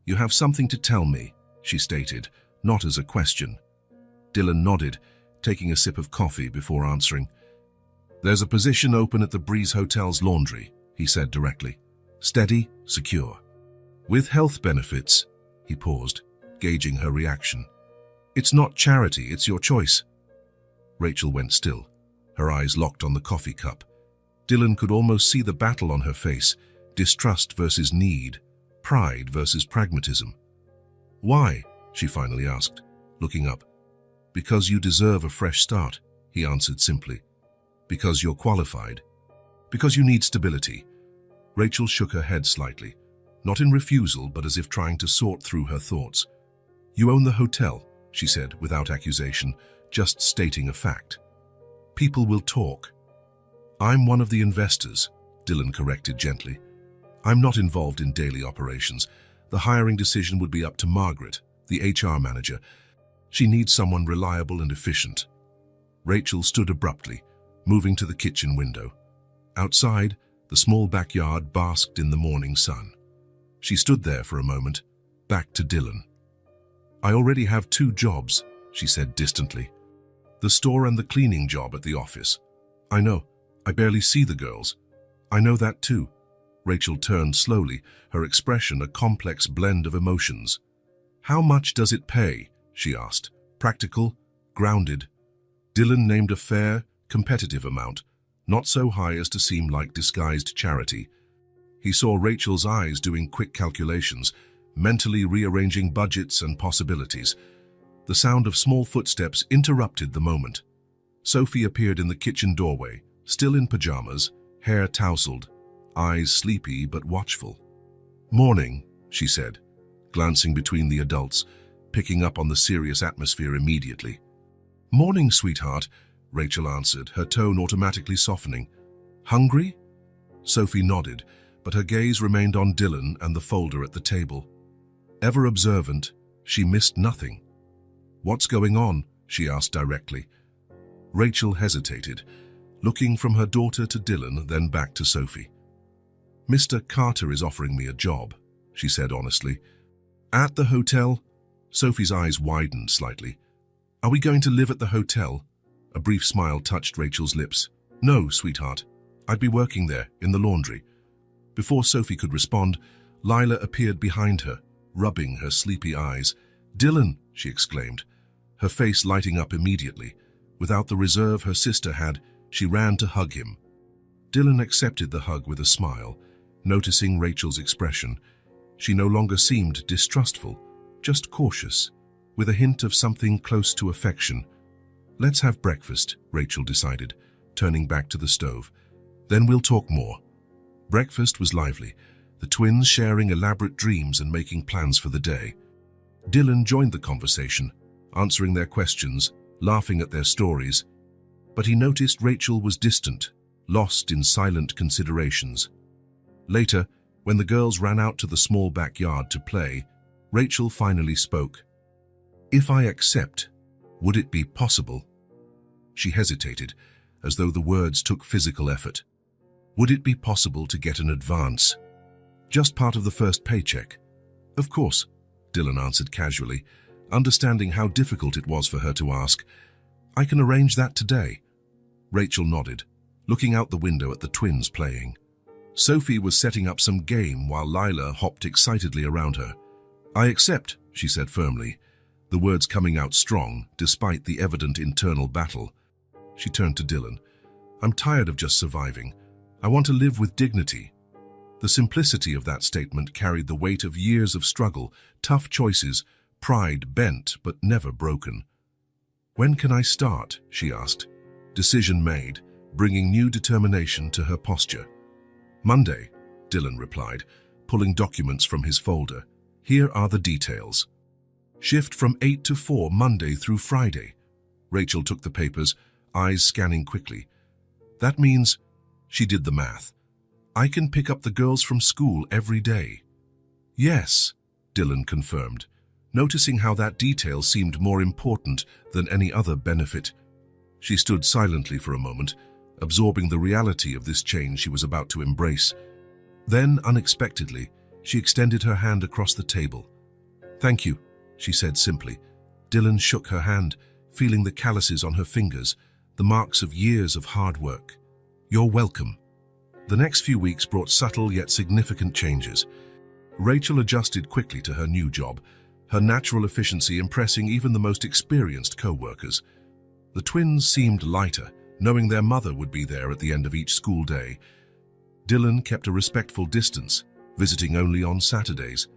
[SPEAKER 1] "You have something to tell me," she stated, not as a question. Dylan nodded, taking a sip of coffee before answering. "There's a position open at the Breeze Hotel's laundry," he said directly. "Steady, secure. With health benefits." He paused, gauging her reaction. "It's not charity, it's your choice." Rachel went still, her eyes locked on the coffee cup. Dylan could almost see the battle on her face, distrust versus need, pride versus pragmatism. "Why?" she finally asked, looking up. "Because you deserve a fresh start," he answered simply. "Because you're qualified. Because you need stability." Rachel shook her head slightly, not in refusal but as if trying to sort through her thoughts. "You own the hotel," she said without accusation, just stating a fact. "People will talk." "I'm one of the investors," Dylan corrected gently. "I'm not involved in daily operations. The hiring decision would be up to Margaret, the HR manager. She needs someone reliable and efficient." Rachel stood abruptly, moving to the kitchen window. Outside, the small backyard basked in the morning sun. She stood there for a moment, back to Dylan. "I already have 2 jobs," she said distantly. "The store and the cleaning job at the office. I know, I barely see the girls. I know that too." Rachel turned slowly, her expression a complex blend of emotions. "How much does it pay?" she asked. "Practical? Grounded?" Dylan named a fair, competitive amount, not so high as to seem like disguised charity. He saw Rachel's eyes doing quick calculations, mentally rearranging budgets and possibilities. The sound of small footsteps interrupted the moment. Sophie appeared in the kitchen doorway, still in pajamas, hair tousled, eyes sleepy but watchful. "Morning," she said, glancing between the adults, picking up on the serious atmosphere immediately. "Morning, sweetheart," Rachel answered, her tone automatically softening. "Hungry?" Sophie nodded, but her gaze remained on Dylan and the folder at the table. Ever observant, she missed nothing. "What's going on?" she asked directly. Rachel hesitated, looking from her daughter to Dylan, then back to Sophie. "Mr. Carter is offering me a job," she said honestly. "At the hotel?" Sophie's eyes widened slightly. "Are we going to live at the hotel?" A brief smile touched Rachel's lips. "No, sweetheart. I'd be working there, in the laundry." Before Sophie could respond, Lila appeared behind her, rubbing her sleepy eyes. "Dylan!" she exclaimed, her face lighting up immediately. Without the reserve her sister had, she ran to hug him. Dylan accepted the hug with a smile, noticing Rachel's expression. She no longer seemed distrustful, just cautious, with a hint of something close to affection. "Let's have breakfast," Rachel decided, turning back to the stove. "Then we'll talk more." Breakfast was lively, the twins sharing elaborate dreams and making plans for the day. Dylan joined the conversation, answering their questions, laughing at their stories. But he noticed Rachel was distant, lost in silent considerations. Later, when the girls ran out to the small backyard to play, Rachel finally spoke. "If I accept, would it be possible?" She hesitated, as though the words took physical effort. "Would it be possible to get an advance? Just part of the first paycheck?" "Of course," Dylan answered casually, understanding how difficult it was for her to ask. "I can arrange that today." Rachel nodded, looking out the window at the twins playing. Sophie was setting up some game while Lila hopped excitedly around her. "I accept," she said firmly, the words coming out strong despite the evident internal battle. She turned to Dylan. "I'm tired of just surviving. I want to live with dignity." The simplicity of that statement carried the weight of years of struggle, tough choices, pride bent but never broken. "When can I start?" she asked. Decision made, bringing new determination to her posture. "Monday," Dylan replied, pulling documents from his folder. "Here are the details. Shift from 8 to 4 Monday through Friday." Rachel took the papers, eyes scanning quickly. "That means," she did the math, "I can pick up the girls from school every day." "Yes," Dylan confirmed, noticing how that detail seemed more important than any other benefit. She stood silently for a moment, absorbing the reality of this change she was about to embrace. Then, unexpectedly, she extended her hand across the table. "Thank you," she said simply. Dylan shook her hand, feeling the calluses on her fingers, the marks of years of hard work. "You're welcome." The next few weeks brought subtle yet significant changes. Rachel adjusted quickly to her new job, her natural efficiency impressing even the most experienced co-workers. The twins seemed lighter, knowing their mother would be there at the end of each school day. Dylan kept a respectful distance, visiting only on Saturdays,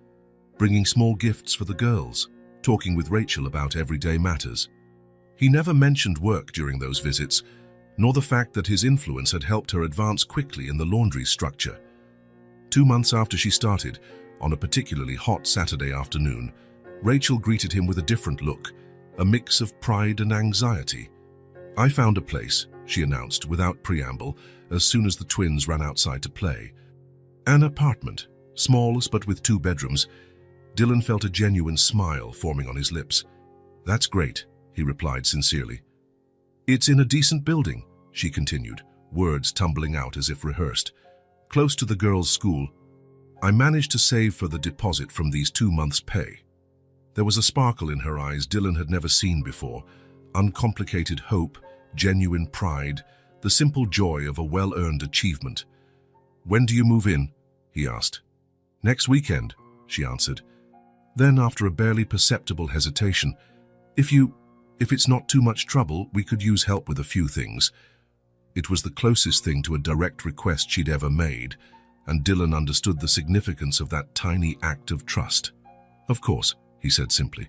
[SPEAKER 1] bringing small gifts for the girls, talking with Rachel about everyday matters. He never mentioned work during those visits, nor the fact that his influence had helped her advance quickly in the laundry structure. 2 months after she started, on a particularly hot Saturday afternoon, Rachel greeted him with a different look, a mix of pride and anxiety. "I found a place," she announced without preamble as soon as the twins ran outside to play. An apartment, small but with 2 bedrooms. Dylan felt a genuine smile forming on his lips. "That's great," he replied sincerely. "It's in a decent building," she continued, words tumbling out as if rehearsed. "Close to the girls' school. I managed to save for the deposit from these 2 months' pay." There was a sparkle in her eyes Dylan had never seen before, uncomplicated hope, genuine pride, the simple joy of a well-earned achievement. "When do you move in?" he asked. "Next weekend," she answered. Then, after a barely perceptible hesitation, If it's not too much trouble, we could use help with a few things." It was the closest thing to a direct request she'd ever made, and Dylan understood the significance of that tiny act of trust. "Of course," he said simply.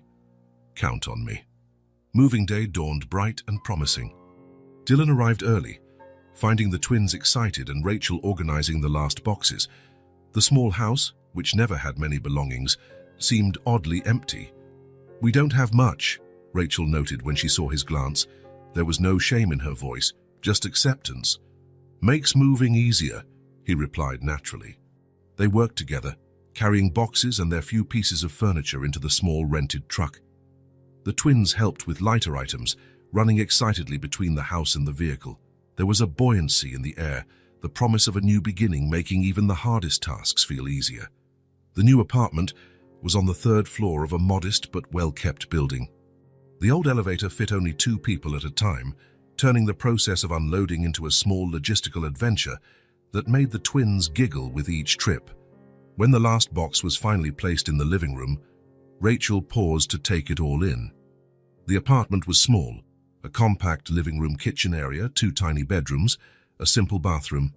[SPEAKER 1] "Count on me." Moving day dawned bright and promising. Dylan arrived early, finding the twins excited and Rachel organizing the last boxes. The small house, which never had many belongings, seemed oddly empty. "We don't have much," Rachel noted when she saw his glance. There was no shame in her voice, just acceptance. "Makes moving easier," he replied naturally. They worked together, carrying boxes and their few pieces of furniture into the small rented truck. The twins helped with lighter items, running excitedly between the house and the vehicle. There was a buoyancy in the air, the promise of a new beginning making even the hardest tasks feel easier. The new apartment was on the 3rd floor of a modest but well-kept building. The old elevator fit only 2 people at a time, turning the process of unloading into a small logistical adventure that made the twins giggle with each trip. When the last box was finally placed in the living room, Rachel paused to take it all in. The apartment was small, a compact living room kitchen area, 2 tiny bedrooms, a simple bathroom.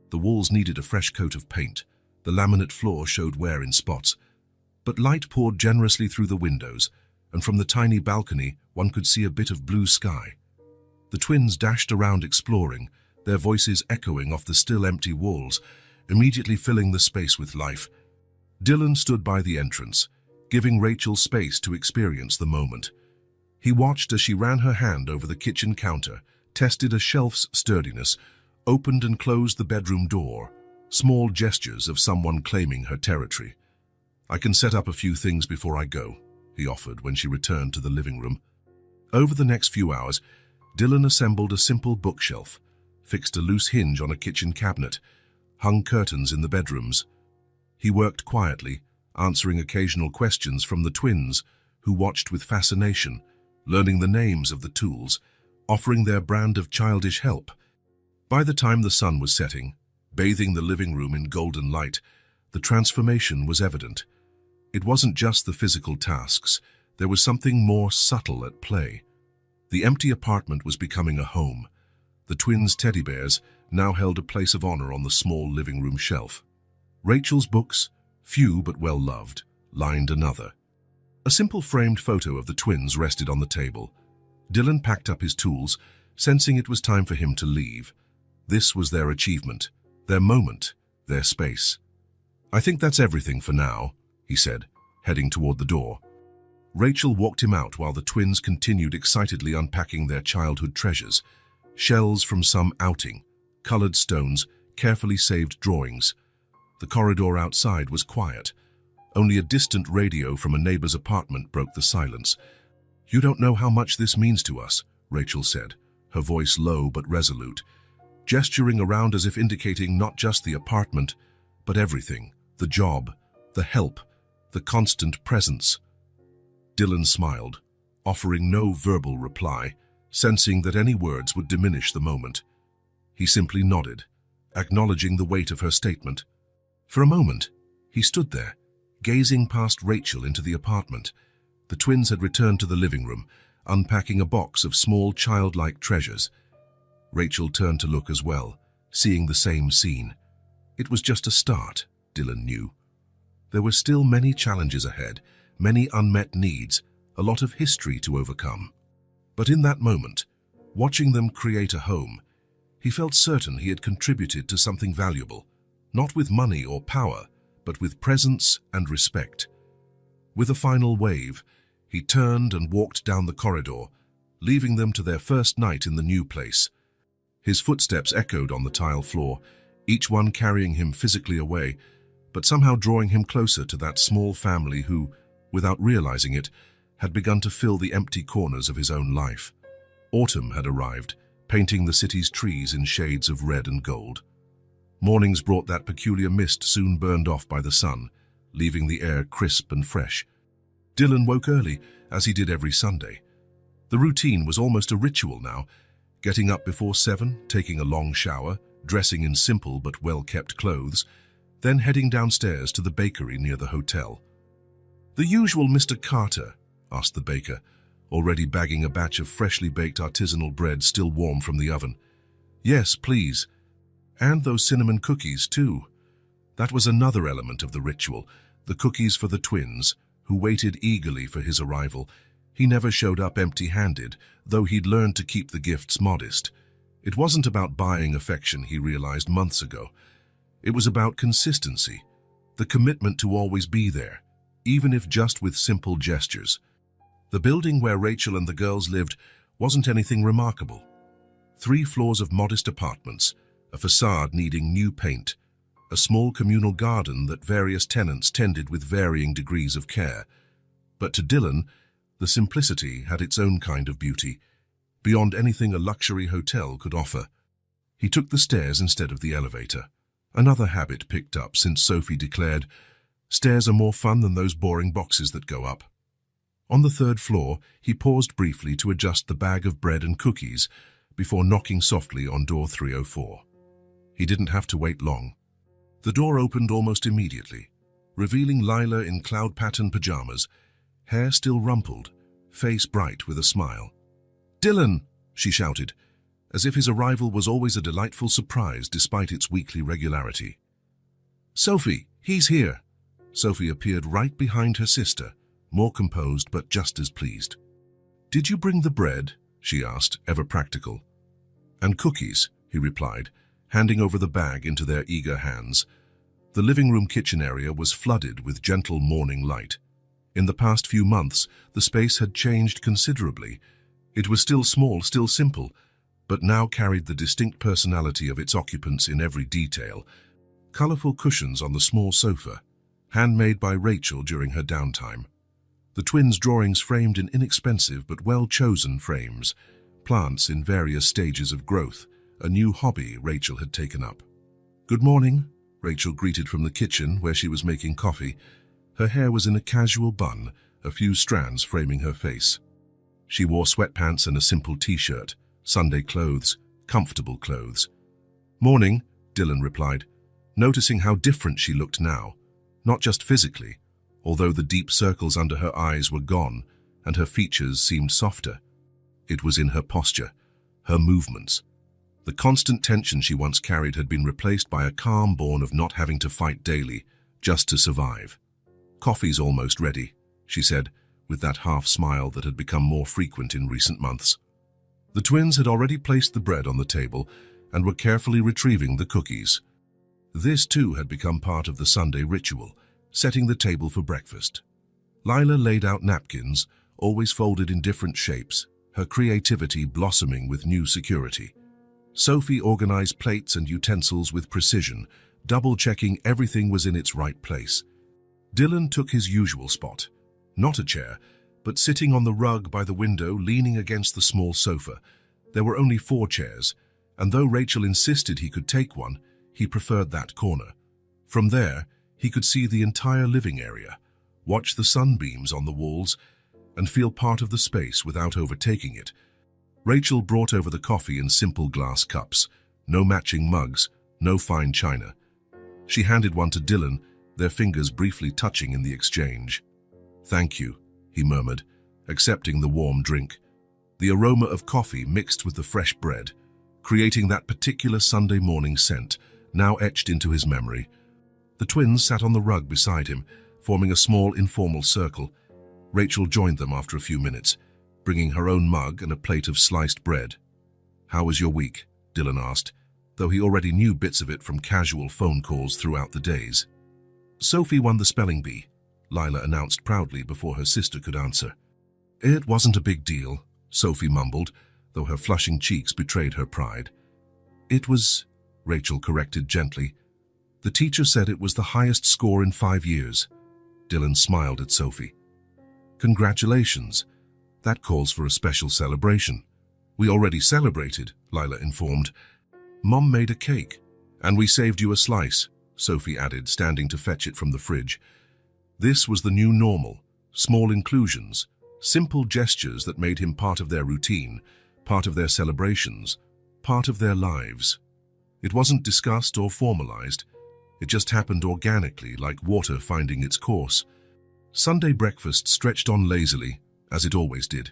[SPEAKER 1] The walls needed a fresh coat of paint, the laminate floor showed wear in spots, but light poured generously through the windows, and from the tiny balcony one could see a bit of blue sky. The twins dashed around exploring, their voices echoing off the still empty walls, immediately filling the space with life. Dylan stood by the entrance, giving Rachel space to experience the moment. He watched as she ran her hand over the kitchen counter, tested a shelf's sturdiness, opened and closed the bedroom door, small gestures of someone claiming her territory. "I can set up a few things before I go," he offered when she returned to the living room. Over the next few hours, Dylan assembled a simple bookshelf, fixed a loose hinge on a kitchen cabinet, hung curtains in the bedrooms. He worked quietly, answering occasional questions from the twins, who watched with fascination, learning the names of the tools, offering their brand of childish help. By the time the sun was setting, bathing the living room in golden light, the transformation was evident. It wasn't just the physical tasks, there was something more subtle at play. The empty apartment was becoming a home. The twins' teddy bears now held a place of honor on the small living room shelf. Rachel's books, few but well-loved, lined another. A simple framed photo of the twins rested on the table. Dylan packed up his tools, sensing it was time for him to leave. This was their achievement, their moment, their space. "I think that's everything for now," he said, heading toward the door. Rachel walked him out while the twins continued excitedly unpacking their childhood treasures. Shells from some outing, colored stones, carefully saved drawings. The corridor outside was quiet. Only a distant radio from a neighbor's apartment broke the silence. "You don't know how much this means to us," Rachel said, her voice low but resolute, gesturing around as if indicating not just the apartment, but everything, the job, the help, the constant presence. Dylan smiled, offering no verbal reply, sensing that any words would diminish the moment. He simply nodded, acknowledging the weight of her statement. For a moment, he stood there, gazing past Rachel into the apartment. The twins had returned to the living room, unpacking a box of small childlike treasures. Rachel turned to look as well, seeing the same scene. It was just a start, Dylan knew. There were still many challenges ahead, many unmet needs, a lot of history to overcome. But in that moment, watching them create a home, he felt certain he had contributed to something valuable, not with money or power, but with presence and respect. With a final wave, he turned and walked down the corridor, leaving them to their first night in the new place. His footsteps echoed on the tile floor, each one carrying him physically away, but somehow drawing him closer to that small family who, without realizing it, had begun to fill the empty corners of his own life. Autumn had arrived, painting the city's trees in shades of red and gold. Mornings brought that peculiar mist soon burned off by the sun, leaving the air crisp and fresh. Dylan woke early, as he did every Sunday. The routine was almost a ritual now, getting up before 7, taking a long shower, dressing in simple but well-kept clothes, then heading downstairs to the bakery near the hotel. "The usual Mr. Carter?" asked the baker, already bagging a batch of freshly baked artisanal bread still warm from the oven. "Yes, please. And those cinnamon cookies, too." That was another element of the ritual, the cookies for the twins, who waited eagerly for his arrival. He never showed up empty-handed, though he'd learned to keep the gifts modest. It wasn't about buying affection, he realized months ago. It was about consistency, the commitment to always be there, even if just with simple gestures. The building where Rachel and the girls lived wasn't anything remarkable. 3 floors of modest apartments, a facade needing new paint, a small communal garden that various tenants tended with varying degrees of care. But to Dylan, the simplicity had its own kind of beauty, beyond anything a luxury hotel could offer. He took the stairs instead of the elevator, another habit picked up since Sophie declared, "Stairs are more fun than those boring boxes that go up." On the 3rd floor, he paused briefly to adjust the bag of bread and cookies before knocking softly on door 304. He didn't have to wait long. The door opened almost immediately, revealing Lila in cloud-patterned pajamas, hair still rumpled, face bright with a smile. "Dylan!" she shouted, as if his arrival was always a delightful surprise despite its weekly regularity. "Sophie, he's here!" Sophie appeared right behind her sister, more composed but just as pleased. "Did you bring the bread?" she asked, ever practical. "And cookies," he replied, handing over the bag into their eager hands. The living room kitchen area was flooded with gentle morning light. In the past few months, the space had changed considerably. It was still small, still simple, but now carried the distinct personality of its occupants in every detail. Colorful cushions on the small sofa, handmade by Rachel during her downtime. The twins' drawings framed in inexpensive but well-chosen frames, plants in various stages of growth, a new hobby Rachel had taken up. "Good morning," Rachel greeted from the kitchen where she was making coffee. Her hair was in a casual bun, a few strands framing her face. She wore sweatpants and a simple t-shirt, Sunday clothes, comfortable clothes. "Morning," Dylan replied, noticing how different she looked now, not just physically, although the deep circles under her eyes were gone and her features seemed softer. It was in her posture, her movements. The constant tension she once carried had been replaced by a calm born of not having to fight daily, just to survive. "Coffee's almost ready," she said, with that half-smile that had become more frequent in recent months. The twins had already placed the bread on the table and were carefully retrieving the cookies. This, too, had become part of the Sunday ritual, setting the table for breakfast. Lila laid out napkins, always folded in different shapes, her creativity blossoming with new security. Sophie organized plates and utensils with precision, double-checking everything was in its right place. Dylan took his usual spot, not a chair, but sitting on the rug by the window, leaning against the small sofa. There were only 4 chairs, and though Rachel insisted he could take one, he preferred that corner. From there, he could see the entire living area, watch the sunbeams on the walls, and feel part of the space without overtaking it. Rachel brought over the coffee in simple glass cups, no matching mugs, no fine china. She handed one to Dylan, their fingers briefly touching in the exchange. "Thank you," he murmured, accepting the warm drink. The aroma of coffee mixed with the fresh bread, creating that particular Sunday morning scent, now etched into his memory. The twins sat on the rug beside him, forming a small informal circle. Rachel joined them after a few minutes, bringing her own mug and a plate of sliced bread. "How was your week?" Dylan asked, though he already knew bits of it from casual phone calls throughout the days. "Sophie won the spelling bee," Lila announced proudly before her sister could answer. "It wasn't a big deal," Sophie mumbled, though her flushing cheeks betrayed her pride. "It was," Rachel corrected gently. "The teacher said it was the highest score in 5 years." Dylan smiled at Sophie. "Congratulations. That calls for a special celebration." "We already celebrated," Lila informed. "Mom made a cake, and we saved you a slice," Sophie added, standing to fetch it from the fridge. This was the new normal, small inclusions, simple gestures that made him part of their routine, part of their celebrations, part of their lives. It wasn't discussed or formalized. It just happened organically, like water finding its course. Sunday breakfast stretched on lazily, as it always did.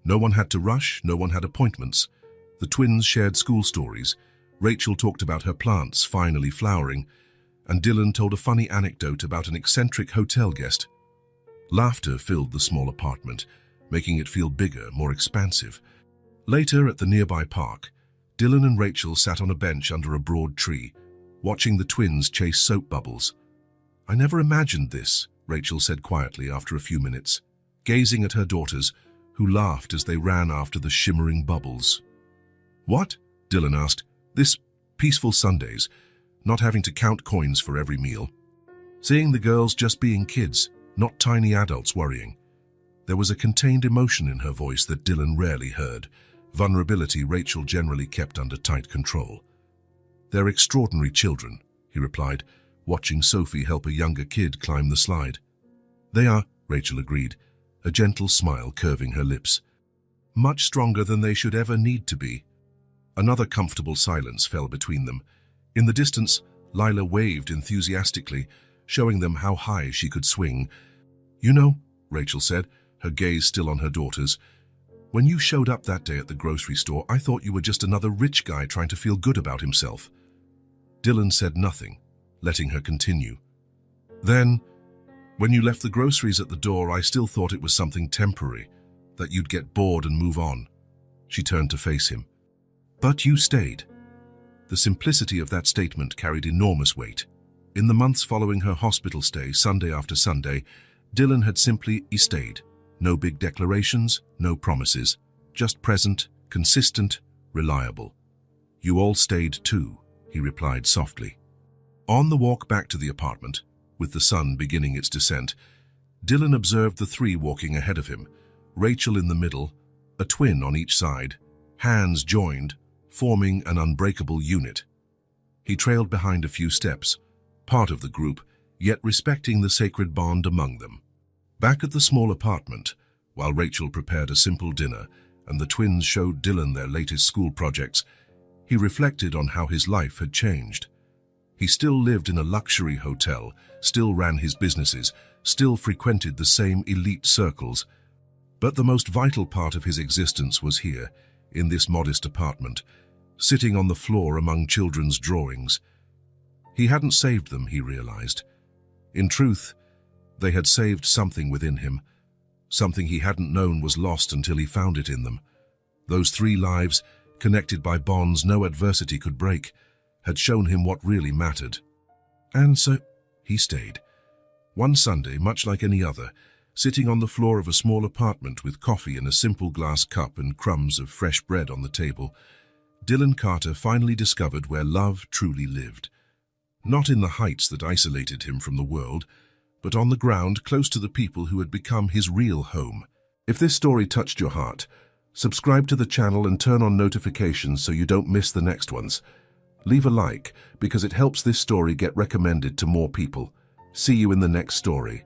[SPEAKER 1] No one had to rush, no one had appointments. The twins shared school stories. Rachel talked about her plants finally flowering, and Dylan told a funny anecdote about an eccentric hotel guest. Laughter filled the small apartment, making it feel bigger, more expansive. Later, at the nearby park, Dylan and Rachel sat on a bench under a broad tree, watching the twins chase soap bubbles. "I never imagined this," Rachel said quietly after a few minutes, gazing at her daughters, who laughed as they ran after the shimmering bubbles. "What?" Dylan asked. "This peaceful Sundays, not having to count coins for every meal. Seeing the girls just being kids, not tiny adults worrying." There was a contained emotion in her voice that Dylan rarely heard, vulnerability Rachel generally kept under tight control. "They're extraordinary children," he replied, watching Sophie help a younger kid climb the slide. "They are," Rachel agreed, a gentle smile curving her lips. "Much stronger than they should ever need to be." Another comfortable silence fell between them. In the distance, Lila waved enthusiastically, showing them how high she could swing. "You know," Rachel said, her gaze still on her daughters, "when you showed up that day at the grocery store, I thought you were just another rich guy trying to feel good about himself." Dylan said nothing, letting her continue. "Then, when you left the groceries at the door, I still thought it was something temporary, that you'd get bored and move on." She turned to face him. "But you stayed." The simplicity of that statement carried enormous weight. In the months following her hospital stay, Sunday after Sunday, Dylan had simply stayed. No big declarations, no promises, just present, consistent, reliable. "You all stayed too," he replied softly. On the walk back to the apartment, with the sun beginning its descent, Dylan observed the three walking ahead of him, Rachel in the middle, a twin on each side, hands joined, forming an unbreakable unit. He trailed behind a few steps, part of the group, yet respecting the sacred bond among them. Back at the small apartment, while Rachel prepared a simple dinner and the twins showed Dylan their latest school projects, he reflected on how his life had changed. He still lived in a luxury hotel, still ran his businesses, still frequented the same elite circles. But the most vital part of his existence was here, in this modest apartment, sitting on the floor among children's drawings. He hadn't saved them, he realized. In truth, they had saved something within him, something he hadn't known was lost until he found it in them. Those 3 lives, connected by bonds no adversity could break, had shown him what really mattered. And so he stayed. One Sunday, much like any other, sitting on the floor of a small apartment with coffee in a simple glass cup and crumbs of fresh bread on the table, Dylan Carter finally discovered where love truly lived. Not in the heights that isolated him from the world, but on the ground close to the people who had become his real home. If this story touched your heart, subscribe to the channel and turn on notifications so you don't miss the next ones. Leave a like because it helps this story get recommended to more people. See you in the next story.